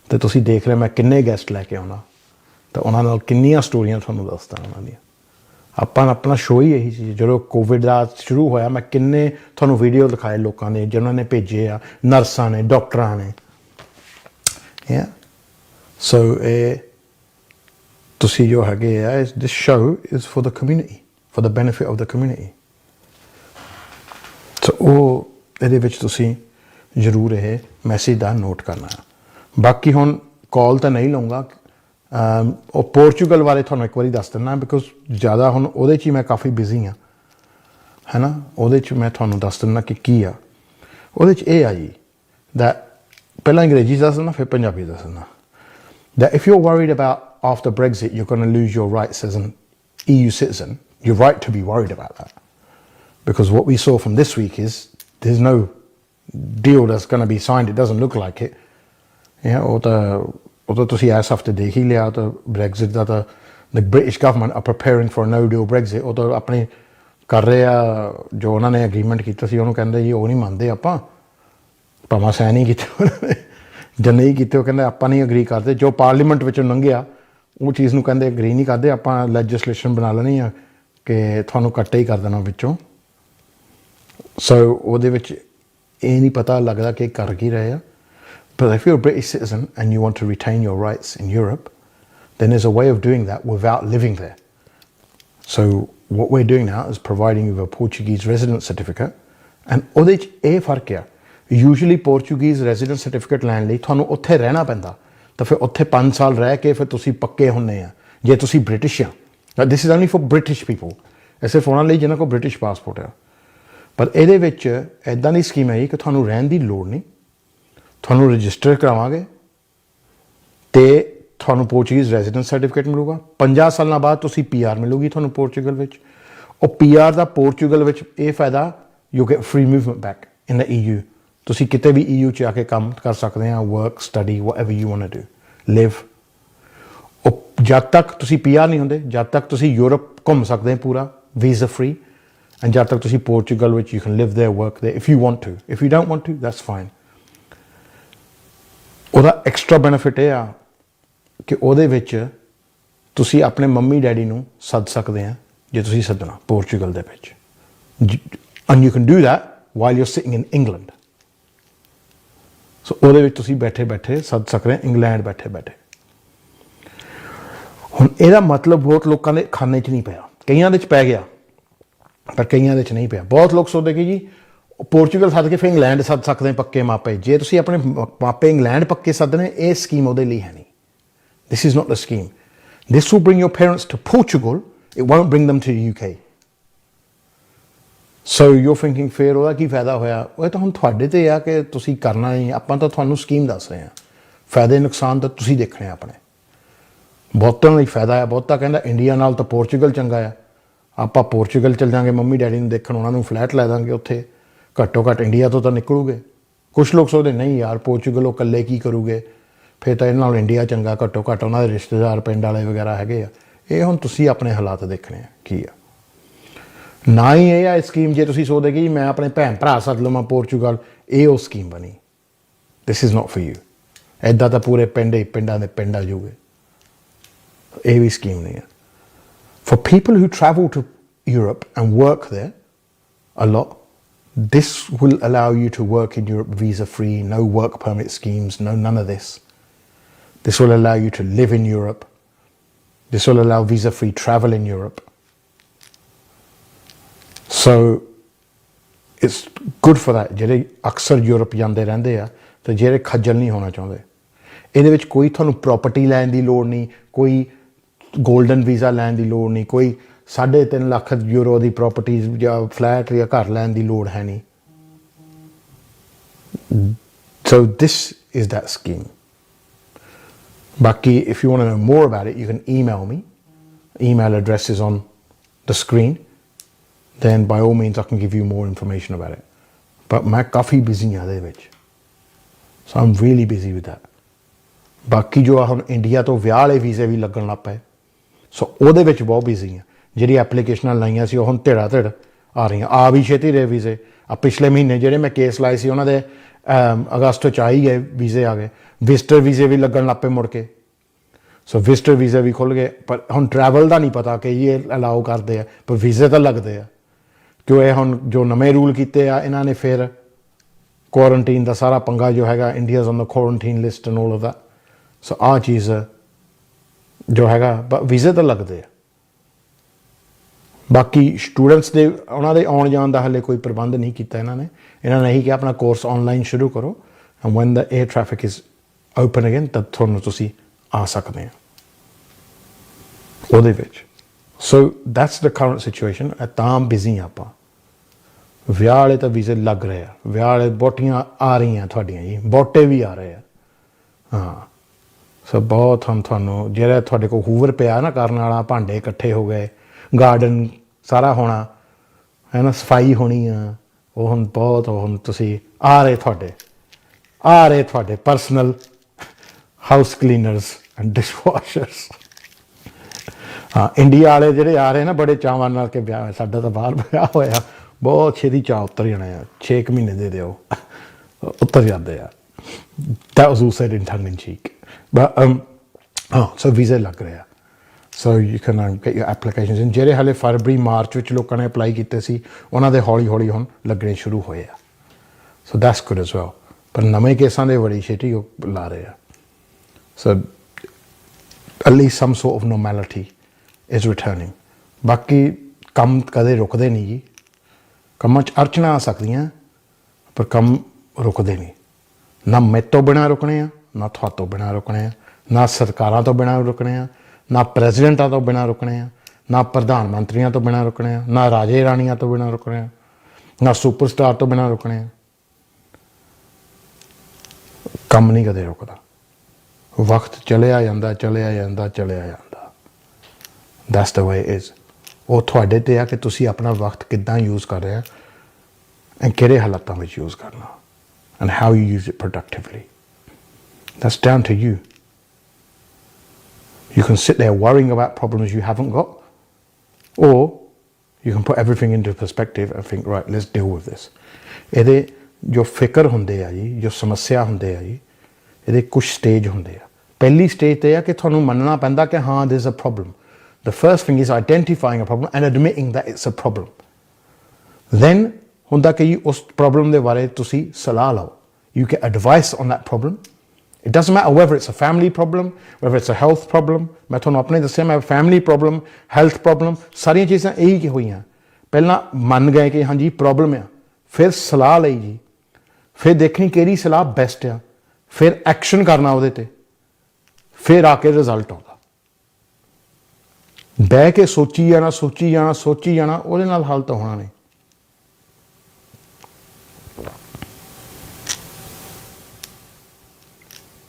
तो तुसी देख रहे हैं मैं किन्ने गेस्ट लैके आना, तो उन्होंने किन्नियां स्टोरियां थानू दसदा उन्होंने। ਆਪਾਂ ਆਪਣਾ ਸ਼ੋਅ ਹੀ ਇਹੀ ਸੀ। ਜਦੋਂ ਕੋਵਿਡ ਦਾ ਸ਼ੁਰੂ ਹੋਇਆ ਮੈਂ ਕਿੰਨੇ ਤੁਹਾਨੂੰ ਵੀਡੀਓ ਦਿਖਾਏ ਲੋਕਾਂ ਨੇ ਜਿਨ੍ਹਾਂ ਨੇ ਭੇਜੇ ਆ, ਨਰਸਾਂ ਨੇ, ਡਾਕਟਰਾਂ ਨੇ। ਸੋ ਇਹ ਤੁਸੀਂ ਜੋ ਹੈਗੇ ਆ, this show is for the community, for the benefit of the community. So ਉਹ ਇਹਦੇ ਵਿੱਚ ਤੁਸੀਂ ਜ਼ਰੂਰ ਇਹ ਮੈਸੇਜ ਦਾ ਨੋਟ ਕਰਨਾ। ਬਾਕੀ ਹੁਣ ਕਾਲ ਤਾਂ ਨਹੀਂ ਲਊਂਗਾ। ਉਹ ਪੋਰਚੁਗਲ ਬਾਰੇ ਤੁਹਾਨੂੰ ਇੱਕ ਵਾਰੀ ਦੱਸ ਦਿੰਦਾ, ਬਿਕੋਜ਼ ਜ਼ਿਆਦਾ ਹੁਣ ਉਹਦੇ 'ਚ ਹੀ ਮੈਂ ਕਾਫੀ ਬਿਜ਼ੀ ਹਾਂ, ਹੈ ਨਾ। ਉਹਦੇ 'ਚ ਮੈਂ ਤੁਹਾਨੂੰ ਦੱਸ ਦਿੰਦਾ ਕਿ ਕੀ ਆ ਉਹਦੇ 'ਚ। ਇਹ ਆ ਜੀ ਦੈਟ ਪਹਿਲਾਂ ਅੰਗਰੇਜ਼ੀ ਦੱਸ ਦਿੰਦਾ ਫਿਰ ਪੰਜਾਬੀ ਦੱਸ ਦਿੰਦਾ। That if you are worried about after Brexit you're going to lose your rights as an EU citizen, you're right to be worried about that, because what we saw from this week is there's no deal that's going to be signed. It doesn't look like it. ਉਹ ਤੁਸੀਂ ਇਸ ਹਫ਼ਤੇ ਦੇਖ ਹੀ ਲਿਆ ਤਾਂ Brexit ਦਾ ਤਾਂ the British government are preparing for a no deal Brexit। ਉਹ ਤਾਂ ਆਪਣੇ ਕਰ ਰਹੇ ਆ ਜੋ ਉਹਨਾਂ ਨੇ ਐਗਰੀਮੈਂਟ ਕੀਤਾ ਸੀ, ਉਹਨੂੰ ਕਹਿੰਦੇ ਜੀ ਉਹ ਨਹੀਂ ਮੰਨਦੇ ਆਪਾਂ, ਭਾਵੇਂ ਸਾਈਨ ਨਹੀਂ ਕੀਤੇ ਉਹਨਾਂ ਨੇ ਜਾਂ ਨਹੀਂ ਕੀਤੇ, ਉਹ ਕਹਿੰਦੇ ਆਪਾਂ ਨਹੀਂ ਅਗਰੀ ਕਰਦੇ। ਜੋ ਪਾਰਲੀਮੈਂਟ ਵਿੱਚੋਂ ਲੰਘਿਆ ਉਹ ਚੀਜ਼ ਨੂੰ ਕਹਿੰਦੇ ਅਗਰੀ ਨਹੀਂ ਕਰਦੇ, ਆਪਾਂ ਲੈਜਿਸਲੇਸ਼ਨ ਬਣਾ ਲੈਣੀ ਆ ਕਿ ਤੁਹਾਨੂੰ ਕੱਟੇ ਹੀ ਕਰ ਦੇਣਾ ਵਿੱਚੋਂ। ਸੋ ਉਹਦੇ ਵਿੱਚ ਇਹ ਨਹੀਂ ਪਤਾ ਲੱਗਦਾ ਕਿ ਕਰ ਕੀ ਰਹੇ ਆ। But if you're a British citizen and you want to retain your rights in Europe, then there's a way of doing that without living there. So what we're doing now is providing you with a Portuguese residence certificate, and ਉਹਦੇ 'ਚ ਇਹ ਫਰਕ ਆ। Usually Portuguese residence certificate ਲੈਣ ਲਈ ਤੁਹਾਨੂੰ ਉੱਥੇ ਰਹਿਣਾ ਪੈਂਦਾ, ਤਾਂ ਫਿਰ ਉੱਥੇ 5 ਸਾਲ ਰਹਿ ਕੇ ਫਿਰ ਤੁਸੀਂ ਪੱਕੇ ਹੁੰਦੇ ਆ ਜੇ ਤੁਸੀਂ ਬ੍ਰਿਟਿਸ਼ ਆ। This is only for British people, ਇਹ ਸਿਰਫ ਉਹਨਾਂ ਲਈ ਜਿਹਨਾਂ ਕੋਲ ਬ੍ਰਿਟਿਸ਼ ਪਾਸਪੋਰਟ ਆ। ਪਰ ਇਹਦੇ ਵਿੱਚ ਇੱਦਾਂ ਦੀ ਸਕੀਮ ਹੈ ਕਿ ਤੁਹਾਨੂੰ ਰਹਿਣ ਦੀ ਲੋੜ ਨਹੀਂ, ਤੁਹਾਨੂੰ ਰਜਿਸਟਰ ਕਰਾਵਾਂਗੇ ਤੇ ਤੁਹਾਨੂੰ ਪੋਰਚੁਗੀਜ਼ ਰੈਜ਼ੀਡੈਂਸ ਸਰਟੀਫਿਕੇਟ ਮਿਲੂਗਾ। 50 ਸਾਲਾਂ ਬਾਅਦ ਤੁਸੀਂ PR ਮਿਲੂਗੀ ਤੁਹਾਨੂੰ ਪੋਰਚੁਗਲ ਵਿੱਚ। ਉਹ PR ਦਾ ਪੋਰਚੁਗਲ ਵਿੱਚ ਇਹ ਫਾਇਦਾ, you get free movement back in the EU। ਤੁਸੀਂ ਕਿਤੇ ਵੀ EU 'ਚ ਆ ਕੇ ਕੰਮ ਕਰ ਸਕਦੇ ਆ, work, study, whatever you want to do, live. ਉਹ ਜਦ ਤੱਕ ਤੁਸੀਂ PR ਨਹੀਂ ਹੁੰਦੇ, ਜਦ ਤੱਕ ਤੁਸੀਂ ਯੂਰਪ ਘੁੰਮ ਸਕਦੇ ਪੂਰਾ ਵੀਜ਼ਾ ਫ੍ਰੀ, ਐਂਡ ਜਦ ਤੱਕ ਤੁਸੀਂ ਪੋਰਚੁਗਲ ਵਿੱਚ you can live there, work there if you want to. If you don't want to, that's fine. ਉਹਦਾ ਐਕਸਟਰਾ ਬੈਨੀਫਿਟ ਇਹ ਆ ਕਿ ਉਹਦੇ ਵਿੱਚ ਤੁਸੀਂ ਆਪਣੇ ਮੰਮੀ ਡੈਡੀ ਨੂੰ ਸੱਦ ਸਕਦੇ ਆ ਜੇ ਤੁਸੀਂ ਸੱਦਣਾ ਪੋਰਚੁਗਲ ਦੇ ਵਿੱਚ, and you can do that while you are sitting in England. So ਉਹਦੇ ਵਿੱਚ ਤੁਸੀਂ ਬੈਠੇ ਬੈਠੇ ਸੱਦ ਸਕਦੇ ਆ, ਇੰਗਲੈਂਡ ਬੈਠੇ ਬੈਠੇ। ਹੁਣ ਇਹਦਾ ਮਤਲਬ ਬਹੁਤ ਲੋਕਾਂ ਦੇ ਖਾਨੇ 'ਚ ਨਹੀਂ ਪਿਆ, ਕਈਆਂ ਦੇ 'ਚ ਪੈ ਗਿਆ ਪਰ ਕਈਆਂ ਦੇ 'ਚ ਨਹੀਂ ਪਿਆ। ਬਹੁਤ ਲੋਕ ਸੋਚਦੇ ਕਿ ਜੀ ਪੋਰਚੁਗਲ ਸੱਦ ਕੇ ਫਿਰ ਇੰਗਲੈਂਡ ਸੱਦ ਸਕਦੇ ਪੱਕੇ ਮਾਪੇ। ਜੇ ਤੁਸੀਂ ਆਪਣੇ ਮਾਪੇ ਇੰਗਲੈਂਡ ਪੱਕੇ ਸੱਦਣੇ, ਇਹ ਸਕੀਮ ਉਹਦੇ ਲਈ ਹੈ ਨਹੀਂ। This is not the scheme. This will bring your parents to Portugal, it won't bring them to the UK। So you thinking ਫਿਰ ਉਹਦਾ ਕੀ ਫਾਇਦਾ ਹੋਇਆ? ਉਹ ਤਾਂ ਹੁਣ ਤੁਹਾਡੇ 'ਤੇ ਆ ਕਿ ਤੁਸੀਂ ਕਰਨਾ ਨਹੀਂ। ਆਪਾਂ ਤਾਂ ਤੁਹਾਨੂੰ ਸਕੀਮ ਦੱਸ ਰਹੇ ਹਾਂ, ਫਾਇਦੇ ਨੁਕਸਾਨ ਤਾਂ ਤੁਸੀਂ ਦੇਖਣੇ ਆਪਣੇ। ਬਹੁਤਾਂ ਲਈ ਫਾਇਦਾ ਆ, ਬਹੁਤਾ ਕਹਿੰਦਾ ਇੰਡੀਆ ਨਾਲ ਤਾਂ ਪੋਰਚੁਗਲ ਚੰਗਾ ਆ, ਆਪਾਂ ਪੋਰਚੁਗਲ ਚੱਲ ਜਾਂਗੇ ਮੰਮੀ ਡੈਡੀ ਨੂੰ ਦੇਖਣ, ਉਹਨਾਂ ਨੂੰ ਫਲੈਟ ਲੈ ਦਾਂਗੇ ਉੱਥੇ, ਘੱਟੋ ਘੱਟ ਇੰਡੀਆ ਤੋਂ ਤਾਂ ਨਿਕਲੂਗੇ, ਕੁਛ ਲੋਕ ਸੋਚਦੇ ਨਹੀਂ ਯਾਰ ਪੋਰਚੁਗਲ ਉਹ ਇਕੱਲੇ ਕੀ ਕਰੂਗੇ, ਫਿਰ ਤਾਂ ਇਹਨਾਂ ਨਾਲ ਇੰਡੀਆ ਚੰਗਾ, ਘੱਟੋ ਘੱਟ ਉਹਨਾਂ ਦੇ ਰਿਸ਼ਤੇਦਾਰ ਪਿੰਡ ਵਾਲੇ ਵਗੈਰਾ ਹੈਗੇ ਆ। ਇਹ ਹੁਣ ਤੁਸੀਂ ਆਪਣੇ ਹਾਲਾਤ ਦੇਖਣੇ ਆ ਕੀ ਆ। ਨਾ ਹੀ ਇਹ ਆ ਸਕੀਮ ਜੇ ਤੁਸੀਂ ਸੋਚਦੇ ਕਿ ਮੈਂ ਆਪਣੇ ਭੈਣ ਭਰਾ ਸੱਦ ਲਵਾਂ ਪੋਰਚੁਗਲ, ਇਹ ਉਹ ਸਕੀਮ ਬਣੀ। ਦਿਸ ਇਜ਼ ਨੋਟ ਫॉर ਯੂ। ਇੱਦਾਂ ਤਾਂ ਪੂਰੇ ਪਿੰਡਾਂ ਦੇ ਪਿੰਡ ਆ ਜਾਊਗੇ। ਇਹ ਵੀ ਸਕੀਮ ਨਹੀਂ ਹੈ। For people who travel to Europe and work there a lot, this will allow you to work in Europe visa-free, no work permit schemes, none of this. This will allow you to live in Europe. This will allow visa-free travel in Europe. So it's good for that. ਜਿਹੜੇ ਅਕਸਰ Europe ਜਾਂਦੇ ਰਹਿੰਦੇ ਆ ਤੇ ਜਿਹੜੇ ਖੱਜਲ ਨਹੀਂ ਹੋਣਾ ਚਾਹੁੰਦੇ। ਇਹਦੇ ਵਿੱਚ ਕੋਈ ਤੁਹਾਨੂੰ ਪ੍ਰਾਪਰਟੀ ਲੈਣ ਦੀ ਲੋੜ ਨਹੀਂ, ਕੋਈ ਗੋਲਡਨ ਵੀਜ਼ਾ ਲੈਣ ਦੀ ਲੋੜ ਨਹੀਂ, ਕੋਈ 3.5 ਲੱਖ ਯੂਰੋ ਦੀ ਪ੍ਰਾਪਰਟੀ ਜਾਂ ਫਲੈਟ ਜਾਂ ਘਰ ਲੈਣ ਦੀ ਲੋੜ ਹੈ ਨਹੀਂ। So this is that scheme. ਬਾਕੀ if you want to know more about it, you can email me. Email address is on the screen. Then by all means I can give you more information about it. But मैं काफ़ी busy ਹਾਂ ਇਹਦੇ ਵਿੱਚ, so I'm really busy with that. ਬਾਕੀ ਜੋ ਹੁਣ India ਤੋਂ ਵਿਆਹ ਵਾਲੇ ਵੀਜ਼ੇ ਵੀ ਲੱਗਣ ਲੱਗ ਪਏ, ਸੋ ਉਹਦੇ ਵਿੱਚ ਬਹੁਤ ਬਿਜ਼ੀ ਹਾਂ। ਜਿਹੜੀ ਐਪਲੀਕੇਸ਼ਨਾਂ ਲਾਈਆਂ ਸੀ ਉਹ ਹੁਣ ਧਿੜ ਆ ਰਹੀਆਂ, ਆ ਵੀ ਛੇਤੀ ਰਹੇ ਵੀਜ਼ੇ। ਆ ਪਿਛਲੇ ਮਹੀਨੇ ਜਿਹੜੇ ਮੈਂ ਕੇਸ ਲਾਏ ਸੀ ਉਹਨਾਂ ਦੇ ਅਗਸਤ 'ਚ ਆ ਹੀ ਗਏ ਵੀਜ਼ੇ, ਆ ਗਏ। ਵਿਜ਼ਟਰ ਵੀਜ਼ੇ ਵੀ ਲੱਗਣ ਲੱਗ ਪਏ ਮੁੜ ਕੇ, ਸੋ ਵਿਜ਼ਟਰ ਵੀਜ਼ੇ ਵੀ ਖੁੱਲ੍ਹ ਗਏ। ਪਰ ਹੁਣ ਟਰੈਵਲ ਦਾ ਨਹੀਂ ਪਤਾ ਕਿ ਇਹ ਅਲਾਓ ਕਰਦੇ ਆ, ਪਰ ਵੀਜ਼ੇ ਤਾਂ ਲੱਗਦੇ ਆ। ਕਿਉਂ ਇਹ ਹੁਣ ਜੋ ਨਵੇਂ ਰੂਲ ਕੀਤੇ ਆ ਇਹਨਾਂ ਨੇ, ਫਿਰ ਕੁਆਰੰਟੀਨ ਦਾ ਸਾਰਾ ਪੰਗਾ ਜੋ ਹੈਗਾ, India's on the quarantine list and all of that. So ਆਹ ਚੀਜ਼ ਜੋ ਹੈਗਾ ਵੀਜ਼ੇ ਤਾਂ ਲੱਗਦੇ ਆ। ਬਾਕੀ ਸਟੂਡੈਂਟਸ ਦੇ ਉਹਨਾਂ ਦੇ ਆਉਣ ਜਾਣ ਦਾ ਹਾਲੇ ਕੋਈ ਪ੍ਰਬੰਧ ਨਹੀਂ ਕੀਤਾ ਇਹਨਾਂ ਨੇ। ਇਹਨਾਂ ਨੇ ਇਹੀ ਕਿ ਆਪਣਾ ਕੋਰਸ ਆਨਲਾਈਨ ਸ਼ੁਰੂ ਕਰੋ, and van the air traffic is open again ਤਦ ਤੁਹਾਨੂੰ ਤੁਸੀਂ ਆ ਸਕਦੇ ਆ ਉਹਦੇ ਵਿੱਚ। So that's the current situation. ਤਾਂ ਬਿਜ਼ੀ ਆਪਾਂ। ਵਿਆਹ ਵਾਲੇ ਤਾਂ ਵੀਜ਼ੇ ਲੱਗ ਰਹੇ ਆ, ਵਿਆਹ ਵਾਲੇ ਬੋਟੀਆਂ ਆ ਰਹੀਆਂ ਤੁਹਾਡੀਆਂ ਜੀ, ਬੋਟੇ ਵੀ ਆ ਰਹੇ ਆ। ਹਾਂ, ਸੋ ਬਹੁਤ ਹੁਣ ਤੁਹਾਨੂੰ ਜਿਹੜਾ ਤੁਹਾਡੇ ਕੋਲ ਹੂਵਰ ਪਿਆ ਨਾ ਕਰਨ ਵਾਲਾ, ਭਾਂਡੇ ਇਕੱਠੇ ਹੋ ਗਏ, ਗਾਰਡਨ ਸਾਰਾ ਹੋਣਾ ਹੈ ਨਾ, ਸਫਾਈ ਹੋਣੀ ਆ, ਉਹ ਹੁਣ ਬਹੁਤ ਹੁਣ ਤੁਸੀਂ ਆ ਰਹੇ ਤੁਹਾਡੇ ਪਰਸਨਲ ਹਾਊਸ ਕਲੀਨਰਸ ਐਂਡ ਡਿਸ਼ਵਾਸ਼ਰਸ। ਹਾਂ, ਇੰਡੀਆ ਵਾਲੇ ਜਿਹੜੇ ਆ ਰਹੇ ਨਾ ਬੜੇ ਚਾਵਾਂ ਨਾਲ ਕਿ ਵਿਆਹ, ਸਾਡਾ ਤਾਂ ਬਾਹਰ ਵਿਆਹ ਹੋਇਆ, ਬਹੁਤ ਛੇਤੀ ਚਾਅ ਉੱਤਰ ਜਾਣਾ ਆ। 6 ਮਹੀਨੇ ਦੇ ਦਿਓ, ਉੱਤਰ ਜਾਂਦੇ ਆ। That was all said in tongue in cheek. But so ਵੀਜ਼ੇ ਲੱਗ ਰਹੇ ਆ, so you can get your applications in. ਜਿਹੜੇ ਹਾਲੇ ਫਰਵਰੀ ਮਾਰਚ ਵਿੱਚ ਲੋਕਾਂ ਨੇ ਅਪਲਾਈ ਕੀਤੇ ਸੀ ਉਹਨਾਂ ਦੇ ਹੌਲੀ ਹੌਲੀ ਹੁਣ ਲੱਗਣੇ ਸ਼ੁਰੂ ਹੋਏ ਆ, so that's good as well. ਪਰ ਨਵੇਂ ਕੇਸਾਂ ਦੇ ਬੜੀ ਛੇਤੀ ਉਹ ਲਾ ਰਹੇ ਆ, so at least some sort of normality is returning. ਬਾਕੀ ਕੰਮ ਕਦੇ ਰੁਕਦੇ ਨਹੀਂ ਜੀ, ਕੰਮਾਂ 'ਚ ਅੜਚਣਾਂ ਆ ਸਕਦੀਆਂ ਪਰ ਕੰਮ ਰੁਕਦੇ ਨਹੀਂ। ਨਾ ਮੇਰੇ ਤੋਂ ਬਿਨਾਂ ਰੁਕਣੇ ਆ, ਨਾ ਤੁਹਾਤੋਂ ਬਿਨਾਂ ਰੁਕਣੇ ਆ, ਨਾ ਸਰਕਾਰਾਂ ਤੋਂ ਬਿਨਾਂ ਰੁਕਣੇ ਆ, ਨਾ ਪ੍ਰੈਜ਼ੀਡੈਂਟਾਂ ਤੋਂ ਬਿਨਾਂ ਰੁਕਣੇ ਆ, ਨਾ ਪ੍ਰਧਾਨ ਮੰਤਰੀਆਂ ਤੋਂ ਬਿਨਾਂ ਰੁਕਣੇ ਆ, ਨਾ ਰਾਜੇ ਰਾਣੀਆਂ ਤੋਂ ਬਿਨਾਂ ਰੁਕਣੇ ਆ, ਨਾ ਸੁਪਰਸਟਾਰ ਤੋਂ ਬਿਨਾਂ ਰੁਕਣੇ ਆ। ਕੰਮ ਨਹੀਂ ਕਦੇ ਰੁਕਦਾ, ਵਕਤ ਚਲਿਆ ਜਾਂਦਾ। That's the way it is. ਉਹ ਤੁਹਾਡੇ 'ਤੇ ਆ ਕਿ ਤੁਸੀਂ ਆਪਣਾ ਵਕਤ ਕਿੱਦਾਂ ਯੂਜ਼ ਕਰ ਰਹੇ ਆ ਐਂਡ ਕਿਹੜੇ ਹਾਲਾਤਾਂ ਵਿੱਚ ਯੂਜ਼ ਕਰਨਾ, and how you use it productively. That's down to you. You can sit there worrying about problems you haven't got, or you can put everything into perspective and think, right, let's deal with this. ਇਹਦੇ ਜੋ ਫਿਕਰ ਹੁੰਦੇ ਆ ਜੀ, ਜੋ ਸਮੱਸਿਆ ਹੁੰਦੇ ਆ ਜੀ, ਇਹਦੇ ਕੁਝ ਸਟੇਜ ਹੁੰਦੇ ਆ। ਪਹਿਲੀ ਸਟੇਜ ਤੇ ਆ ਕਿ ਤੁਹਾਨੂੰ ਮੰਨਣਾ ਪੈਂਦਾ ਕਿ ਹਾਂ there is a problem. The first thing is identifying a problem and admitting that it's a problem. Then ਹੁੰਦਾ ਕਿ ਉਸ ਪ੍ਰੋਬਲਮ ਦੇ ਬਾਰੇ ਤੁਸੀਂ ਸਲਾਹ ਲਓ। You get advice on that problem. It doesn't matter whether it's a family problem, whether it's a health problem. ਮੈਂ ਤੁਹਾਨੂੰ ਆਪਣੇ ਦੱਸਿਆ, ਮੈਂ family problem, health problem, ਸਾਰੀਆਂ ਚੀਜ਼ਾਂ ਇਹੀ ਕਿ ਹੋਈਆਂ। ਪਹਿਲਾਂ ਮੰਨ ਗਏ ਕਿ ਹਾਂਜੀ ਪ੍ਰੋਬਲਮ ਆ, ਫਿਰ ਸਲਾਹ ਲਈ ਜੀ, ਫਿਰ ਦੇਖਣੀ ਕਿਹੜੀ ਸਲਾਹ ਬੈਸਟ ਆ, ਫਿਰ ਐਕਸ਼ਨ ਕਰਨਾ ਉਹਦੇ 'ਤੇ, ਫਿਰ ਆ ਕੇ ਰਿਜ਼ਲਟ ਆਉਂਦਾ। ਬਹਿ ਕੇ ਸੋਚੀ ਜਾਣਾ ਉਹਦੇ ਨਾਲ ਹੱਲ ਤਾਂ ਹੋਣਾ ਨਹੀਂ।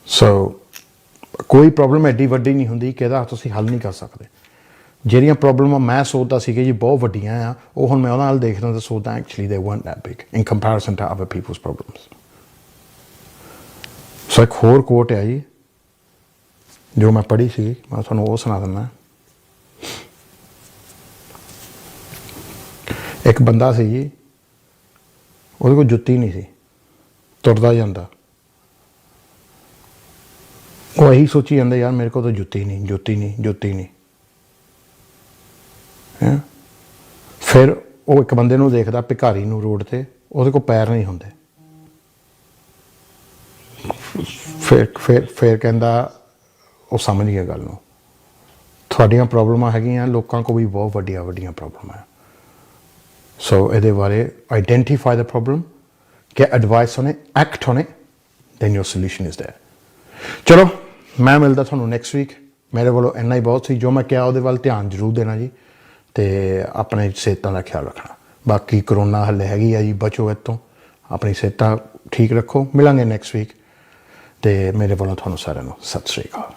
ਸੋ ਕੋਈ ਪ੍ਰੋਬਲਮ ਐਡੀ ਵੱਡੀ ਨਹੀਂ ਹੁੰਦੀ ਕਿ ਇਹਦਾ ਤੁਸੀਂ ਹੱਲ ਨਹੀਂ ਕਰ ਸਕਦੇ। ਜਿਹੜੀਆਂ ਪ੍ਰੋਬਲਮਾਂ ਮੈਂ ਸੋਚਦਾ ਸੀ ਕਿ ਜੀ ਬਹੁਤ ਵੱਡੀਆਂ ਆ, ਉਹ ਹੁਣ ਮੈਂ ਉਹਨਾਂ ਨਾਲ ਦੇਖਦਾ ਤਾਂ ਸੋਚਦਾ ਐਕਚੁਅਲੀ ਦੇ weren't that big in comparison to other people's problems. ਸੋ ਇੱਕ ਹੋਰ ਕੋਟ ਹੈ ਜੀ ਜੋ ਮੈਂ ਪੜ੍ਹੀ ਸੀ, ਮੈਂ ਤੁਹਾਨੂੰ ਉਹ ਸੁਣਾ ਦਿੰਦਾ। ਇੱਕ ਬੰਦਾ ਸੀ ਜੀ, ਉਹਦੇ ਕੋਲ ਜੁੱਤੀ ਨਹੀਂ ਸੀ, ਤੁਰਦਾ ਜਾਂਦਾ, ਉਹ ਇਹੀ ਸੋਚੀ ਜਾਂਦਾ ਯਾਰ ਮੇਰੇ ਕੋਲ ਤਾਂ ਜੁੱਤੀ ਨਹੀਂ, ਜੁੱਤੀ ਨਹੀਂ, ਜੁੱਤੀ ਨਹੀਂ ਹੈ। ਫਿਰ ਉਹ ਇੱਕ ਬੰਦੇ ਨੂੰ ਦੇਖਦਾ ਭਿਖਾਰੀ ਨੂੰ ਰੋਡ ਤੇ, ਉਹਦੇ ਕੋਲ ਪੈਰ ਨਹੀਂ ਹੁੰਦੇ। ਫਿਰ ਕਹਿੰਦਾ, ਉਹ ਸਮਝ ਗਿਆ ਗੱਲ ਨੂੰ, ਤੁਹਾਡੀਆਂ ਪ੍ਰੋਬਲਮਾਂ ਹੈਗੀਆਂ, ਲੋਕਾਂ ਕੋਲ ਵੀ ਬਹੁਤ ਵੱਡੀਆਂ ਵੱਡੀਆਂ ਪ੍ਰੋਬਲਮਾਂ। ਸੋ ਇਹਦੇ ਬਾਰੇ identify the problem, get advice on it, act on it, then your solution is there. ਚਲੋ ਮੈਂ ਮਿਲਦਾ ਤੁਹਾਨੂੰ ਨੈਕਸਟ ਵੀਕ। ਮੇਰੇ ਵੱਲੋਂ ਇੰਨਾ ਹੀ ਬਹੁਤ ਸੀ, ਜੋ ਮੈਂ ਕਿਹਾ ਉਹਦੇ ਵੱਲ ਧਿਆਨ ਜ਼ਰੂਰ ਦੇਣਾ ਜੀ, ਅਤੇ ਆਪਣੇ ਸਿਹਤਾਂ ਦਾ ਖਿਆਲ ਰੱਖਣਾ। ਬਾਕੀ ਕਰੋਨਾ ਹੱਲੇ ਹੈਗੀ ਆ ਜੀ, ਬਚੋ ਇੱਥੋਂ, ਆਪਣੀ ਸਿਹਤਾਂ ਠੀਕ ਰੱਖੋ। ਮਿਲਾਂਗੇ ਨੈਕਸਟ ਵੀਕ, ਅਤੇ ਮੇਰੇ ਵੱਲੋਂ ਤੁਹਾਨੂੰ ਸਾਰਿਆਂ ਨੂੰ ਸਤਿ ਸ਼੍ਰੀ ਅਕਾਲ।